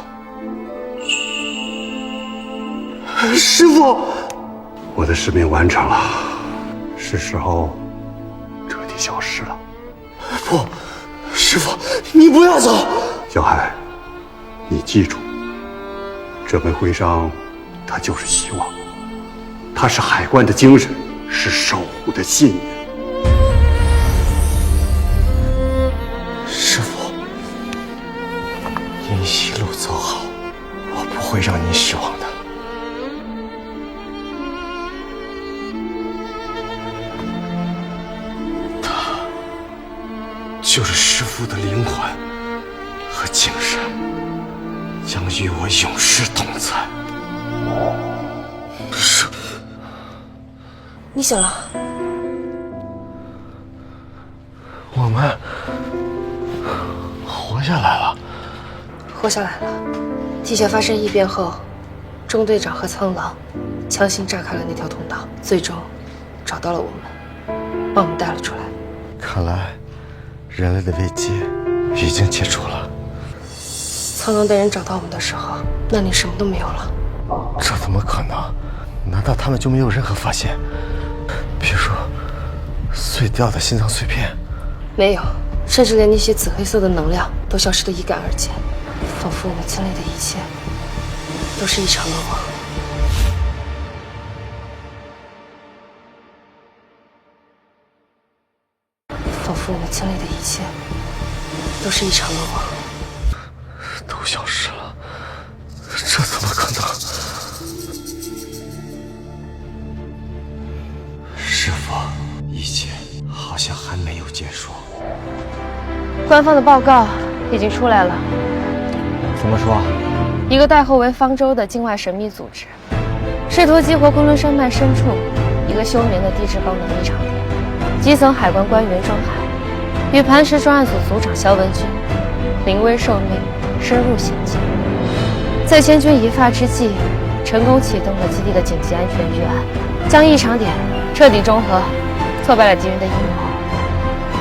师傅，我的使命完成了，是时候彻底消失了。不，师傅，你不要走。小海，你记住，这枚徽章，它就是希望，它是海关的精神，是守护的信念。师傅，您一路走好，我不会让您失望的。他就是师父的灵魂和精神，将与我永世同在。你醒了。我们活下来了。活下来了。地球发生异变后，中队长和苍狼强行炸开了那条通道，最终找到了我们，把我们带了出来。看来人类的危机已经解除了。苍狼带人找到我们的时候，那里什么都没有了。这怎么可能？难道他们就没有任何发现？比如说碎掉的心脏碎片？没有，甚至连那些紫黑色的能量都消失得一干二净，仿佛我们经历的一切都是一场噩梦。仿佛我们经历的一切都是一场噩梦。都消失了，这怎么可能？师父，一切好像还没有结束。官方的报告已经出来了。怎么说？一个代号为方舟的境外神秘组织，试图激活昆仑山脉深处一个休眠的地质高能异常点。基层海关官员庄海与磐石专案组组长肖文军临危受命，深入险境，在千钧一发之际，成功启动了基地的紧急安全预案，将异常点彻底中和，挫败了敌人的阴谋，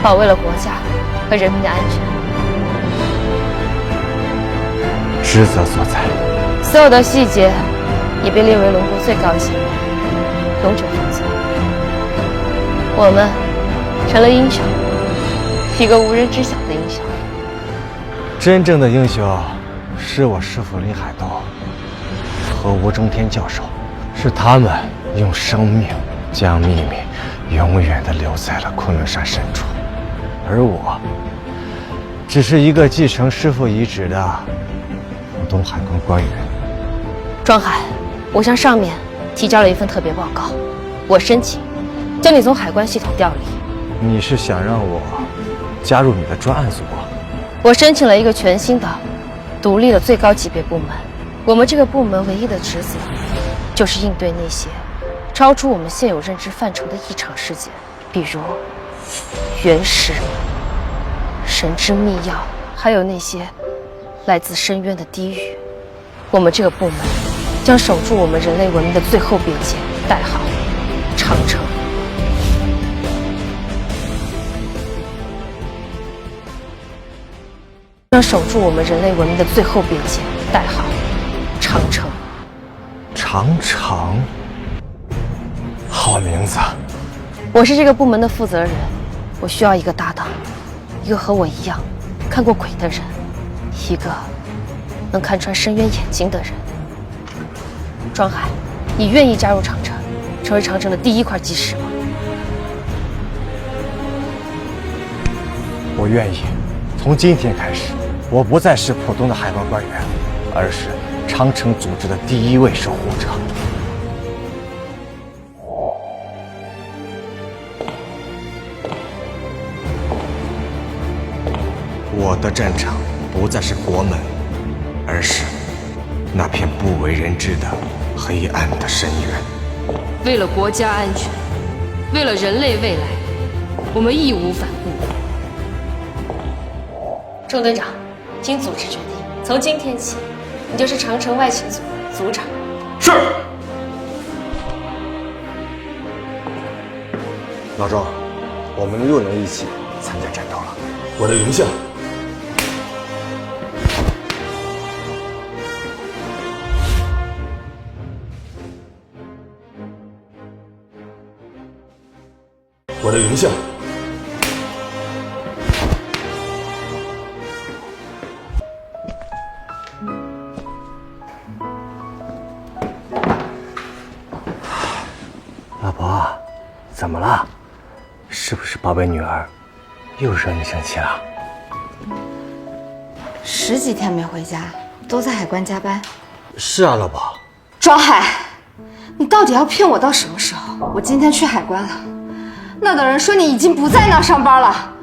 保卫了国家和人民的安全。职责所在，所有的细节已被列为龙国最高级任务，永久负责。我们成了英雄，一个无人知晓的英雄。真正的英雄是我师父林海斗和吴中天教授，是他们用生命将秘密永远地留在了昆仑山深处，而我只是一个继承师父遗旨的普通海关官员。庄海，我向上面提交了一份特别报告，我申请将你从海关系统调离。你是想让我加入你的专案组？我申请了一个全新的、独立的最高级别部门。我们这个部门唯一的职责，就是应对那些超出我们现有认知范畴的异常事件，比如原石、神之秘药，还有那些来自深渊的低语。我们这个部门将守住我们人类文明的最后边界，代号长城。将守住我们人类文明的最后边界，代号长城。长城，好名字。我是这个部门的负责人，我需要一个搭档，一个和我一样看过鬼的人，一个能看穿深渊眼睛的人。庄海，你愿意加入长城，成为长城的第一块基石吗？我愿意。从今天开始，我不再是普通的海关官员，而是长城组织的第一位守护者。我的战场不再是国门，而是那片不为人知的黑暗的深渊。为了国家安全，为了人类未来，我们义无反顾。郑队长，经组织决定，从今天起，你就是长城外勤组的组长。是。老庄，我们又能一起参加战斗了。我的荣幸。我的荣幸。老婆，怎么了？是不是宝贝女儿又惹你生气了？10几天没回家，都在海关加班。是啊，老婆。庄海，你到底要骗我到什么时候？我今天去海关了，那的人说你已经不在那儿上班了。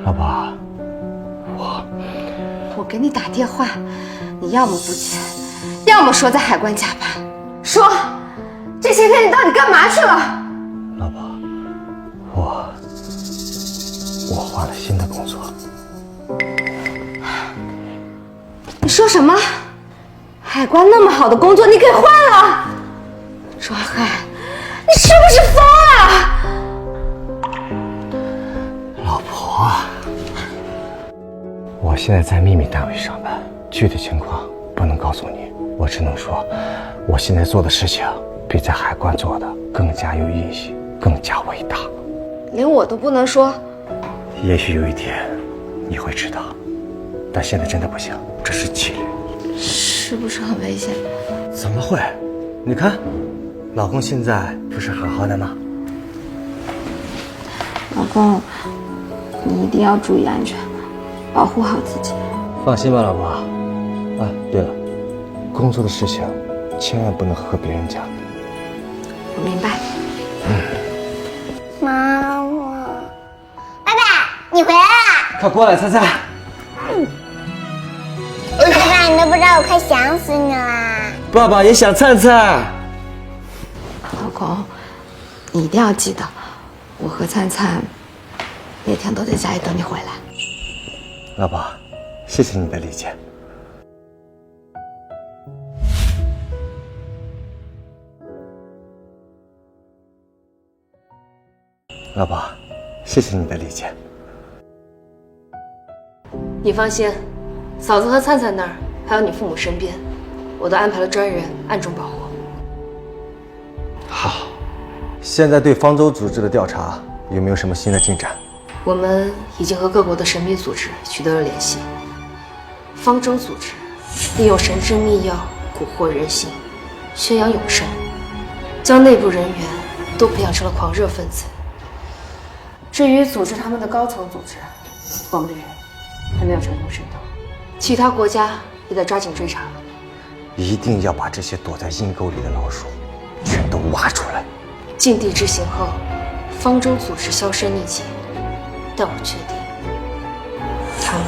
老婆，我给你打电话，你要么不接，要么说在海关加班。说，这些天你到底干嘛去了？老婆，我换了新的工作。你说什么？海关那么好的工作你给换了？庄海，你是不是疯了？老婆，我现在在秘密单位上班，具体情况不能告诉你，我只能说，我现在做的事情比在海关做的更加有意义，更加伟大。连我都不能说？也许有一天你会知道，但现在真的不行，这是纪律。是不是很危险？怎么会？你看，老公现在不是好好的吗？老公，你一定要注意安全，保护好自己。放心吧，老婆。啊，对了，工作的事情千万不能和别人讲。我明白。妈，爸爸，你回来了！快过来，菜菜。爸爸，你都不知道我快想死你啦！爸爸也想灿灿。老公，你一定要记得，我和灿灿每天都在家里等你回来。老婆，谢谢你的理解。老婆，谢谢你的理解。你放心，嫂子和灿灿那儿还有你父母身边，我都安排了专人暗中保护。好，现在对方舟组织的调查有没有什么新的进展？我们已经和各国的神秘组织取得了联系。方舟组织利用神之秘药蛊惑人心，宣扬永生，将内部人员都培养成了狂热分子。至于组织他们的高层组织，我们的人还没有成功渗透，其他国家也在抓紧追查。一定要把这些躲在阴沟里的老鼠全都挖出来。禁地之行后，方舟组织销声匿迹，但我确定他们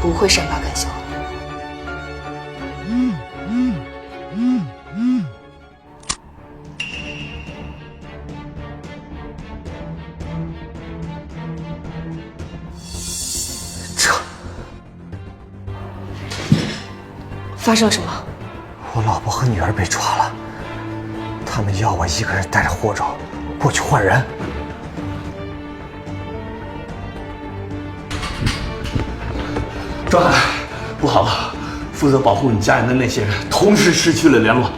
不会善罢甘休。发生了什么？我老婆和女儿被抓了，他们要我一个人带着火种过去换人。庄海，不好了，负责保护你家人的那些人同时失去了联络。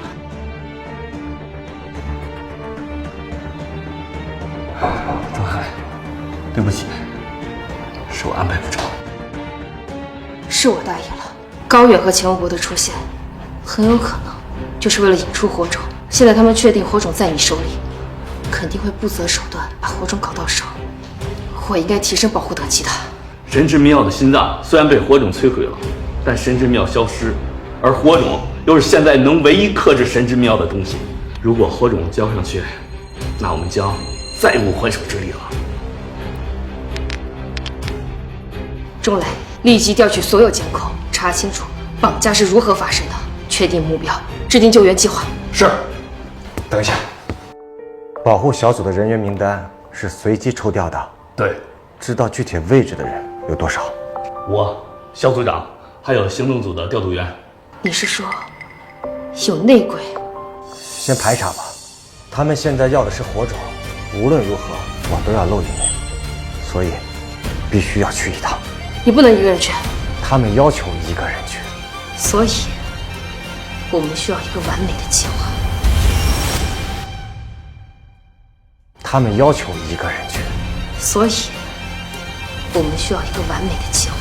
庄海，对不起，是我安排不周。是我大意了。高远和钱无国的出现，很有可能就是为了引出火种。现在他们确定火种在你手里，肯定会不择手段把火种搞到手。我应该提升保护等级的。神之秘药的心脏虽然被火种摧毁了，但神之秘药消失，而火种又是现在能唯一克制神之秘药的东西。如果火种交上去，那我们将再无还手之力了。钟磊，立即调取所有监控，查清楚绑架是如何发生的，确定目标，制定救援计划。是。等一下，保护小组的人员名单是随机抽调的。对。知道具体位置的人有多少？我、肖组长还有行动组的调度员。你是说有内鬼？先排查吧。他们现在要的是火种，无论如何我都要露一面。所以，必须要去一趟。你不能一个人去。他们要求一个人去，所以我们需要一个完美的计划。他们要求一个人去，所以我们需要一个完美的计划。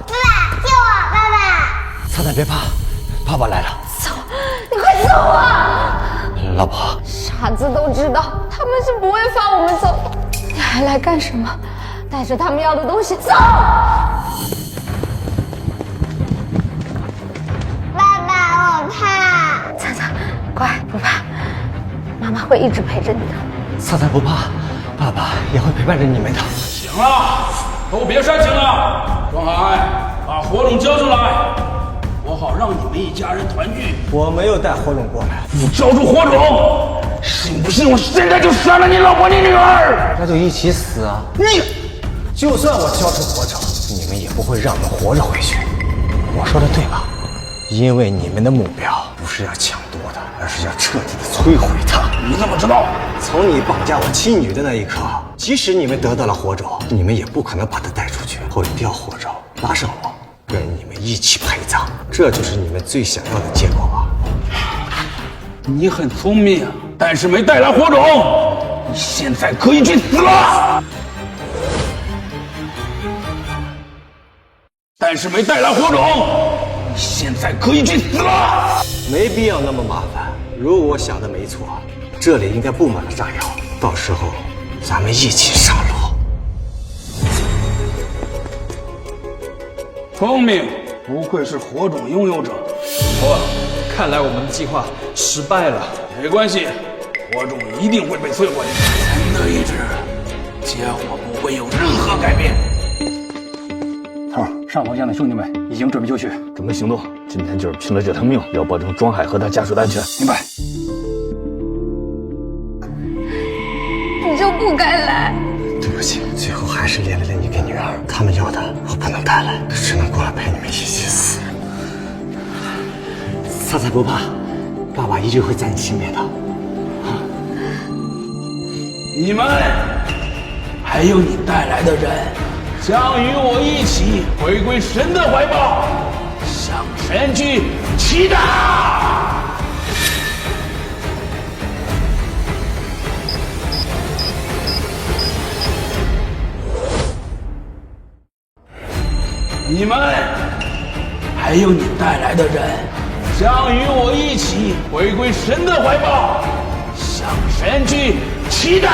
爸爸，救我！爸爸，灿灿别怕，爸爸来了。走，你快走啊！老婆，傻子都知道他们是不会放我们走的，你还来干什么？带着他们要的东西走！爸爸，我怕。灿灿，乖，不怕，妈妈会一直陪着你的。灿灿不怕，爸爸也会陪伴着你们的。行了，都别煽情了。庄海，把火种交出来，我好让你们一家人团聚。我没有带火种过来。不交出火种，信不信我现在就杀了你老婆你女儿？那就一起死啊！你，就算我交出火种，你们也不会让我们活着回去。我说的对吧？因为你们的目标不是要抢夺的，而是要彻底的摧毁它。你怎么知道？从你绑架我妻女的那一刻，即使你们得到了火种，你们也不可能把它带出去，毁掉火种，拉上我，跟你们一起陪葬。这就是你们最想要的结果吧？你很聪明，但是没带来火种，你现在可以去死了。但是没带来火种，你现在可以去死了。没必要那么麻烦。如果我想的没错，这里应该布满了炸药，到时候咱们一起上路。聪明，不愧是火种拥有者。看来我们的计划失败了。没关系，火种一定会被摧毁。神的意志，结果不会有任何改变。头，上方向的兄弟们已经准备就绪，准备行动。今天就是拼了这条命，要保证庄海和他家属的安全。明白。你就不该来。对不起，最后还是连累了你跟女儿。他们要的我不能带来，只能过来陪你们一起死。灿灿不怕，爸爸一定会在你身边的。你们，还有你带来的人，将与我一起回归神的怀抱，向神去祈祷。你们，还有你带来的人，将与我一起回归神的怀抱，向神去祈祷。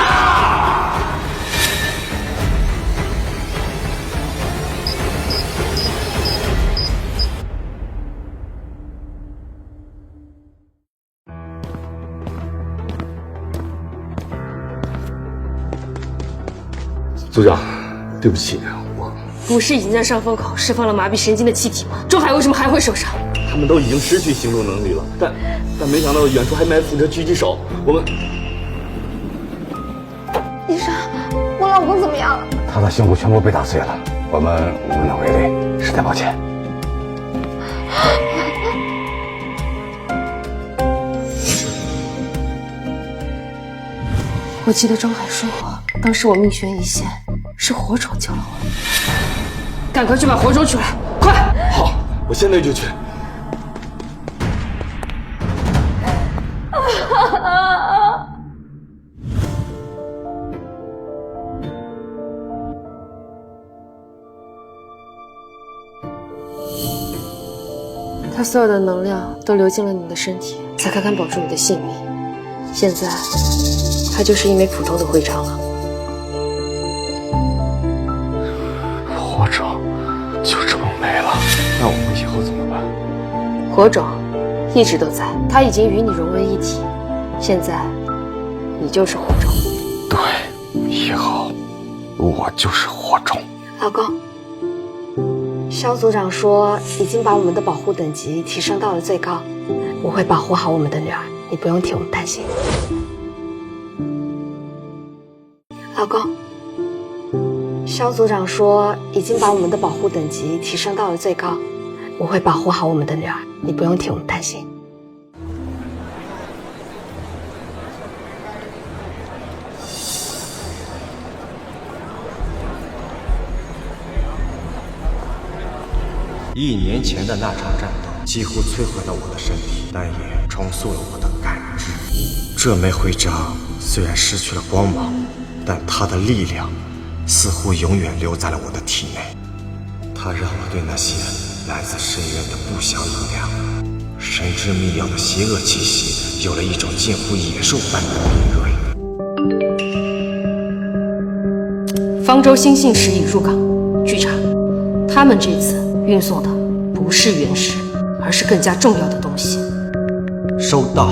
组长，对不起，不是已经在上风口释放了麻痹神经的气体吗？庄海为什么还会受伤？他们都已经失去行动能力了，但没想到远处还埋伏着狙击手。我们，医生，我老公怎么样了？他的胸部全部被打碎了，我们无能为力，实在抱歉。我记得庄海说过，当时我命悬一线，是火种救了我。赶快去把火种取来，快！好，我现在就去。他所有的能量都流进了你的身体，才堪保住你的性命。现在，他就是一枚普通的徽章了。火种就这么没了，那我们以后怎么办？火种一直都在，它已经与你融为一体。现在，你就是火种。对，以后我就是火种。老公，肖组长说已经把我们的保护等级提升到了最高，我会保护好我们的女儿，你不用替我们担心。老公，肖组长说已经把我们的保护等级提升到了最高，我会保护好我们的女儿，你不用替我们担心。1年前的那场战斗几乎摧毁了我的身体，但也重塑了我的感知。这枚徽章虽然失去了光芒，但它的力量似乎永远留在了我的体内。它让我对那些来自深渊的不祥能量、神之秘药的邪恶气息有了一种近乎野兽般的敏锐。方舟新信使已入港，据查，他们这次运送的不是原石，而是更加重要的东西。收到。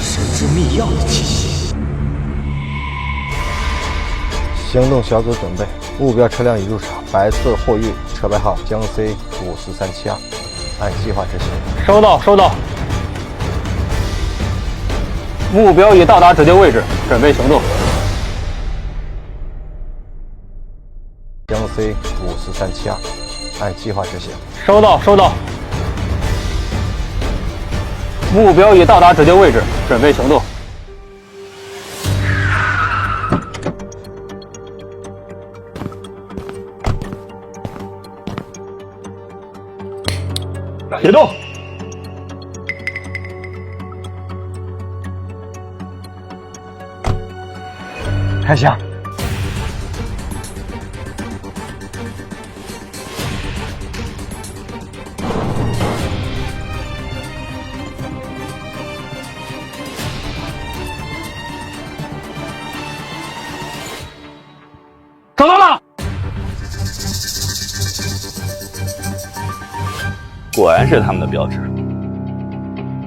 神之秘药的气息。行动小组准备，目标车辆已入场，白色货运，车牌号江 C 54372，按计划执行。收到，收到。目标已到达指定位置，准备行动。江 C 54372，按计划执行。收到，收到。目标已到达指定位置，准备行动。别动！开枪！找到了！果然是他们的标志。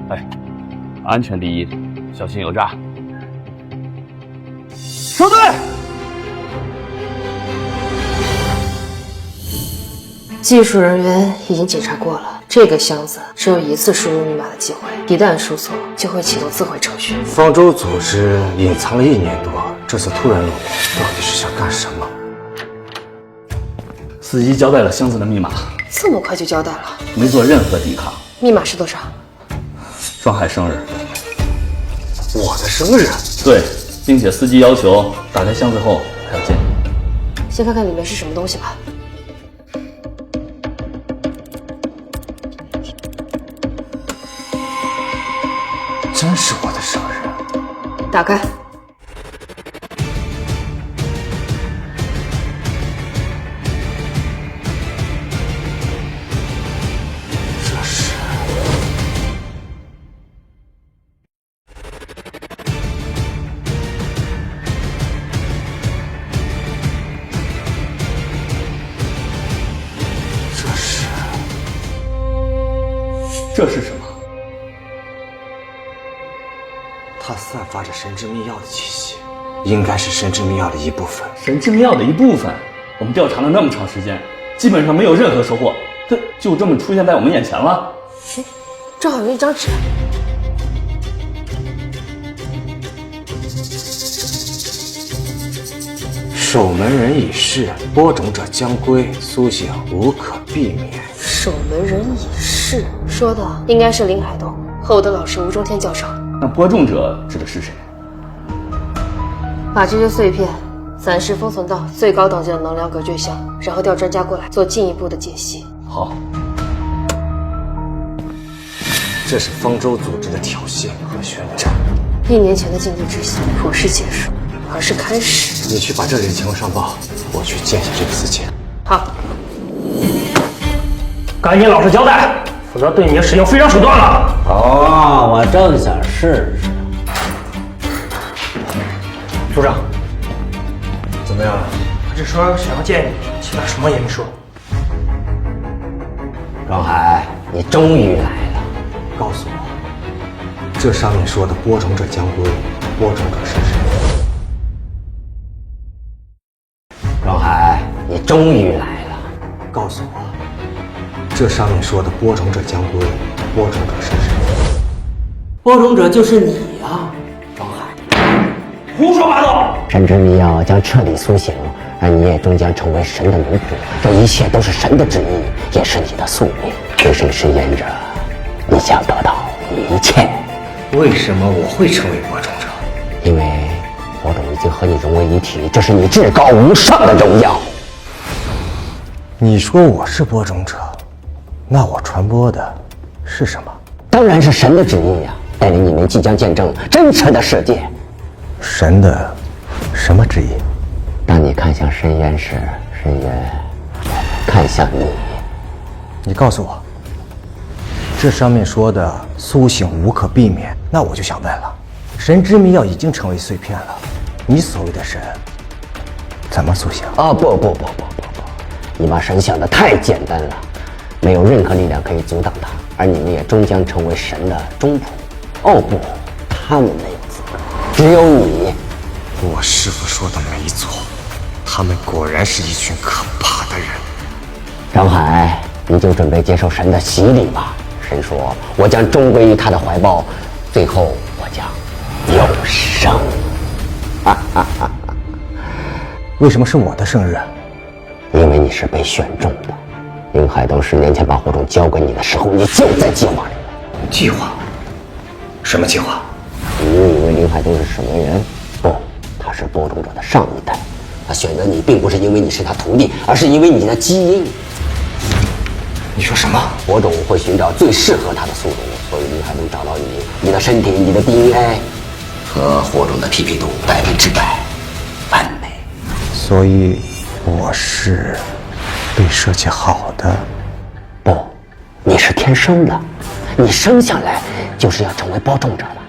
哎，安全第一，小心有诈。收队！技术人员已经检查过了，这个箱子只有一次输入密码的机会，一旦输错就会启动自毁程序。方舟组织隐藏了1年多，这次突然露面，到底是想干什么？司机交代了箱子的密码，这么快就交代了？没做任何抵抗。密码是多少？庄海生日。我的生日？对，并且司机要求打开箱子后还要见你。先看看里面是什么东西吧。真是我的生日。打开。这是什么？它散发着神之秘药的气息，应该是神之秘药的一部分。神之秘药的一部分？我们调查了那么长时间，基本上没有任何收获，它就这么出现在我们眼前了。哎，正好有一张纸。守门人已逝，播种者将归，苏醒无可避免。守门人已逝，说的应该是林海东和我的老师吴中天教授。那播种者指的是谁？把这些碎片暂时封存到最高等级的能量隔绝箱，然后调专家过来做进一步的解析。好。这是方舟组织的挑衅和宣战。1年前的禁忌之行不是结束，而是开始。你去把这里的情况上报，我去见下这个司机。好。赶紧老实交代，否则对你使用非常手段了。哦，我正想试试。组长，怎么样了？我只说想要见你，其他什么也没说。庄海，你终于来了。告诉我，这上面说的播种者将归，播种者是谁？庄海，你终于来了。告诉我，这上面说的播种者将归，播种者是谁？播种者就是你呀，庄海。胡说八道！神之秘药将彻底苏醒，而你也终将成为神的奴仆。这一切都是神的旨意，也是你的宿命。这是个实验者，你想得到一切，为什么我会成为播种者？因为播种已经和你融为一体，这是你至高无上的荣耀。你说我是播种者，那我传播的是什么？当然是神的旨意呀，带领你们即将见证真实的世界。神的什么旨意？当你看向深渊时，深渊看向你。你告诉我，这上面说的苏醒无可避免，那我就想问了，神之秘药已经成为碎片了，你所谓的神怎么苏醒？不，你把神想得太简单了，没有任何力量可以阻挡它，而你们也终将成为神的中仆。不，他们没有资格，只有你。我师父说的没错，他们果然是一群可怕的人。张海，你就准备接受神的洗礼吧。神说，我将终归于他的怀抱，最后我将永生。为什么是我的生日？因为你是被选中的。林海东10年前把火种交给你的时候，你就在计划里了。计划？什么计划？你以为林海东是什么人？不，他是播种者的上一代。他选择你，并不是因为你是他徒弟，而是因为你的基因。你说什么？播种会寻找最适合他的宿主，所以林海东找到你，你的身体、你的 DNA 和火种的匹配度100%完美。所以我是被设计好的？不，你是天生的，你生下来就是要成为播种者的。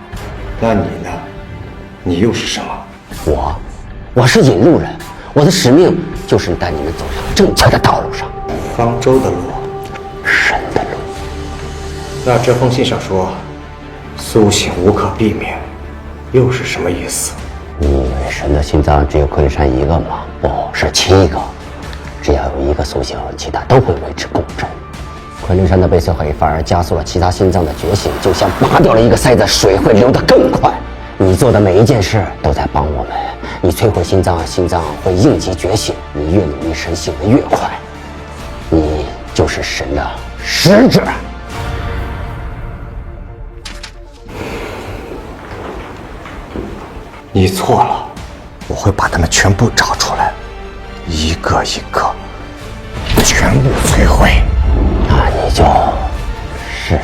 那你呢？你又是什么？我是引路人，我的使命就是带你们走上正确的道路上。方舟的路，神的路。那这封信上说苏醒无可避免，又是什么意思？你以为神的心脏只有昆仑山一个吗？不是7个，只要有一个苏醒，其他都会为之共振。昆仑山的贝瑟黑反而加速了其他心脏的觉醒，就像拔掉了一个塞子，水会流得更快。你做的每一件事都在帮我们，你摧毁心脏，心脏会应急觉醒，你越努力，神醒得越快。你就是神的使者。你错了，我会把他们全部找出来，一个一个全部摧毁。那你就试试。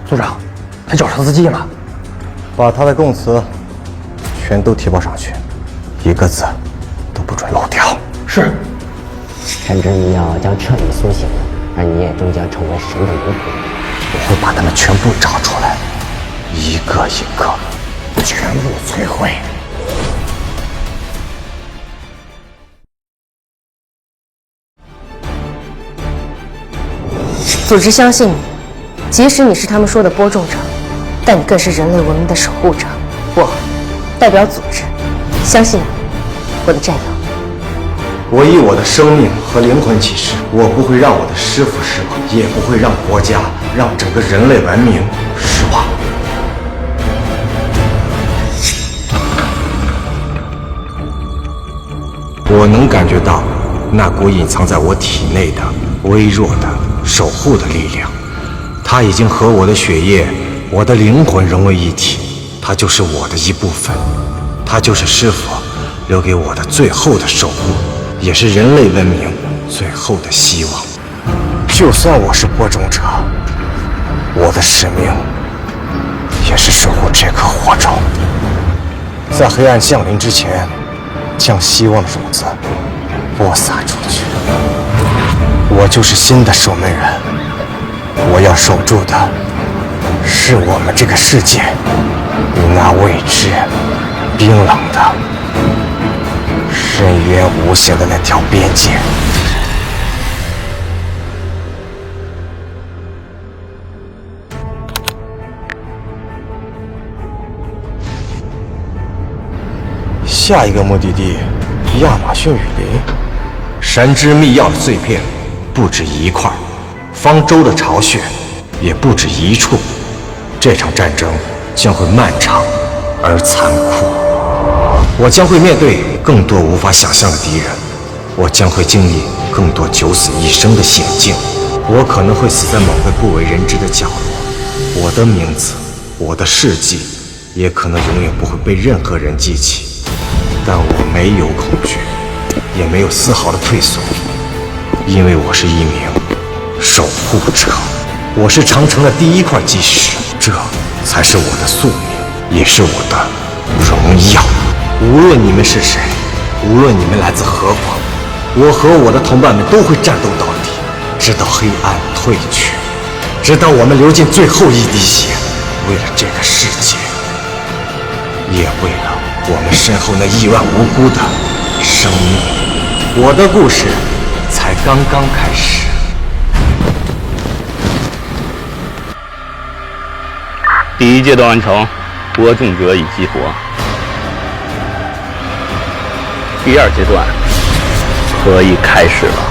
组长，他找上司机了，把他的供词全都提报上去，一个字都不准漏掉。是。神之秘药将彻底苏醒，而你也终将成为神的奴仆。我会把他们全部找出来，一个一个全部摧毁。组织相信你，即使你是他们说的播种者，但你更是人类文明的守护者。我代表组织，相信你，我的战友。我以我的生命和灵魂起誓，我不会让我的师父失望，也不会让国家、让整个人类文明失望。我能感觉到那股隐藏在我体内的微弱的守护的力量，它已经和我的血液、我的灵魂融为一体，它就是我的一部分，它就是师父留给我的最后的守护，也是人类文明最后的希望。就算我是播种者，我的使命也是守护这颗火种，在黑暗降临之前，将希望的种子播撒出去。我就是新的守门人，我要守住的是我们这个世界与那未知、冰冷的、深渊无形的那条边界。下一个目的地，亚马逊雨林。神之秘药的碎片不止一块，方舟的巢穴也不止一处。这场战争将会漫长而残酷。我将会面对更多无法想象的敌人，我将会经历更多九死一生的险境，我可能会死在某个不为人知的角落，我的名字，我的事迹，也可能永远不会被任何人记起。但我没有恐惧，也没有丝毫的退缩，因为我是一名守护者，我是长城的第一块基石，这才是我的宿命，也是我的荣耀。无论你们是谁，无论你们来自何方，我和我的同伴们都会战斗到底，直到黑暗退去，直到我们流尽最后一滴血，为了这个世界，也为了我们身后那亿万无辜的生命。我的故事才刚刚开始。第一阶段完成，播种者已激活。第二阶段可以开始了。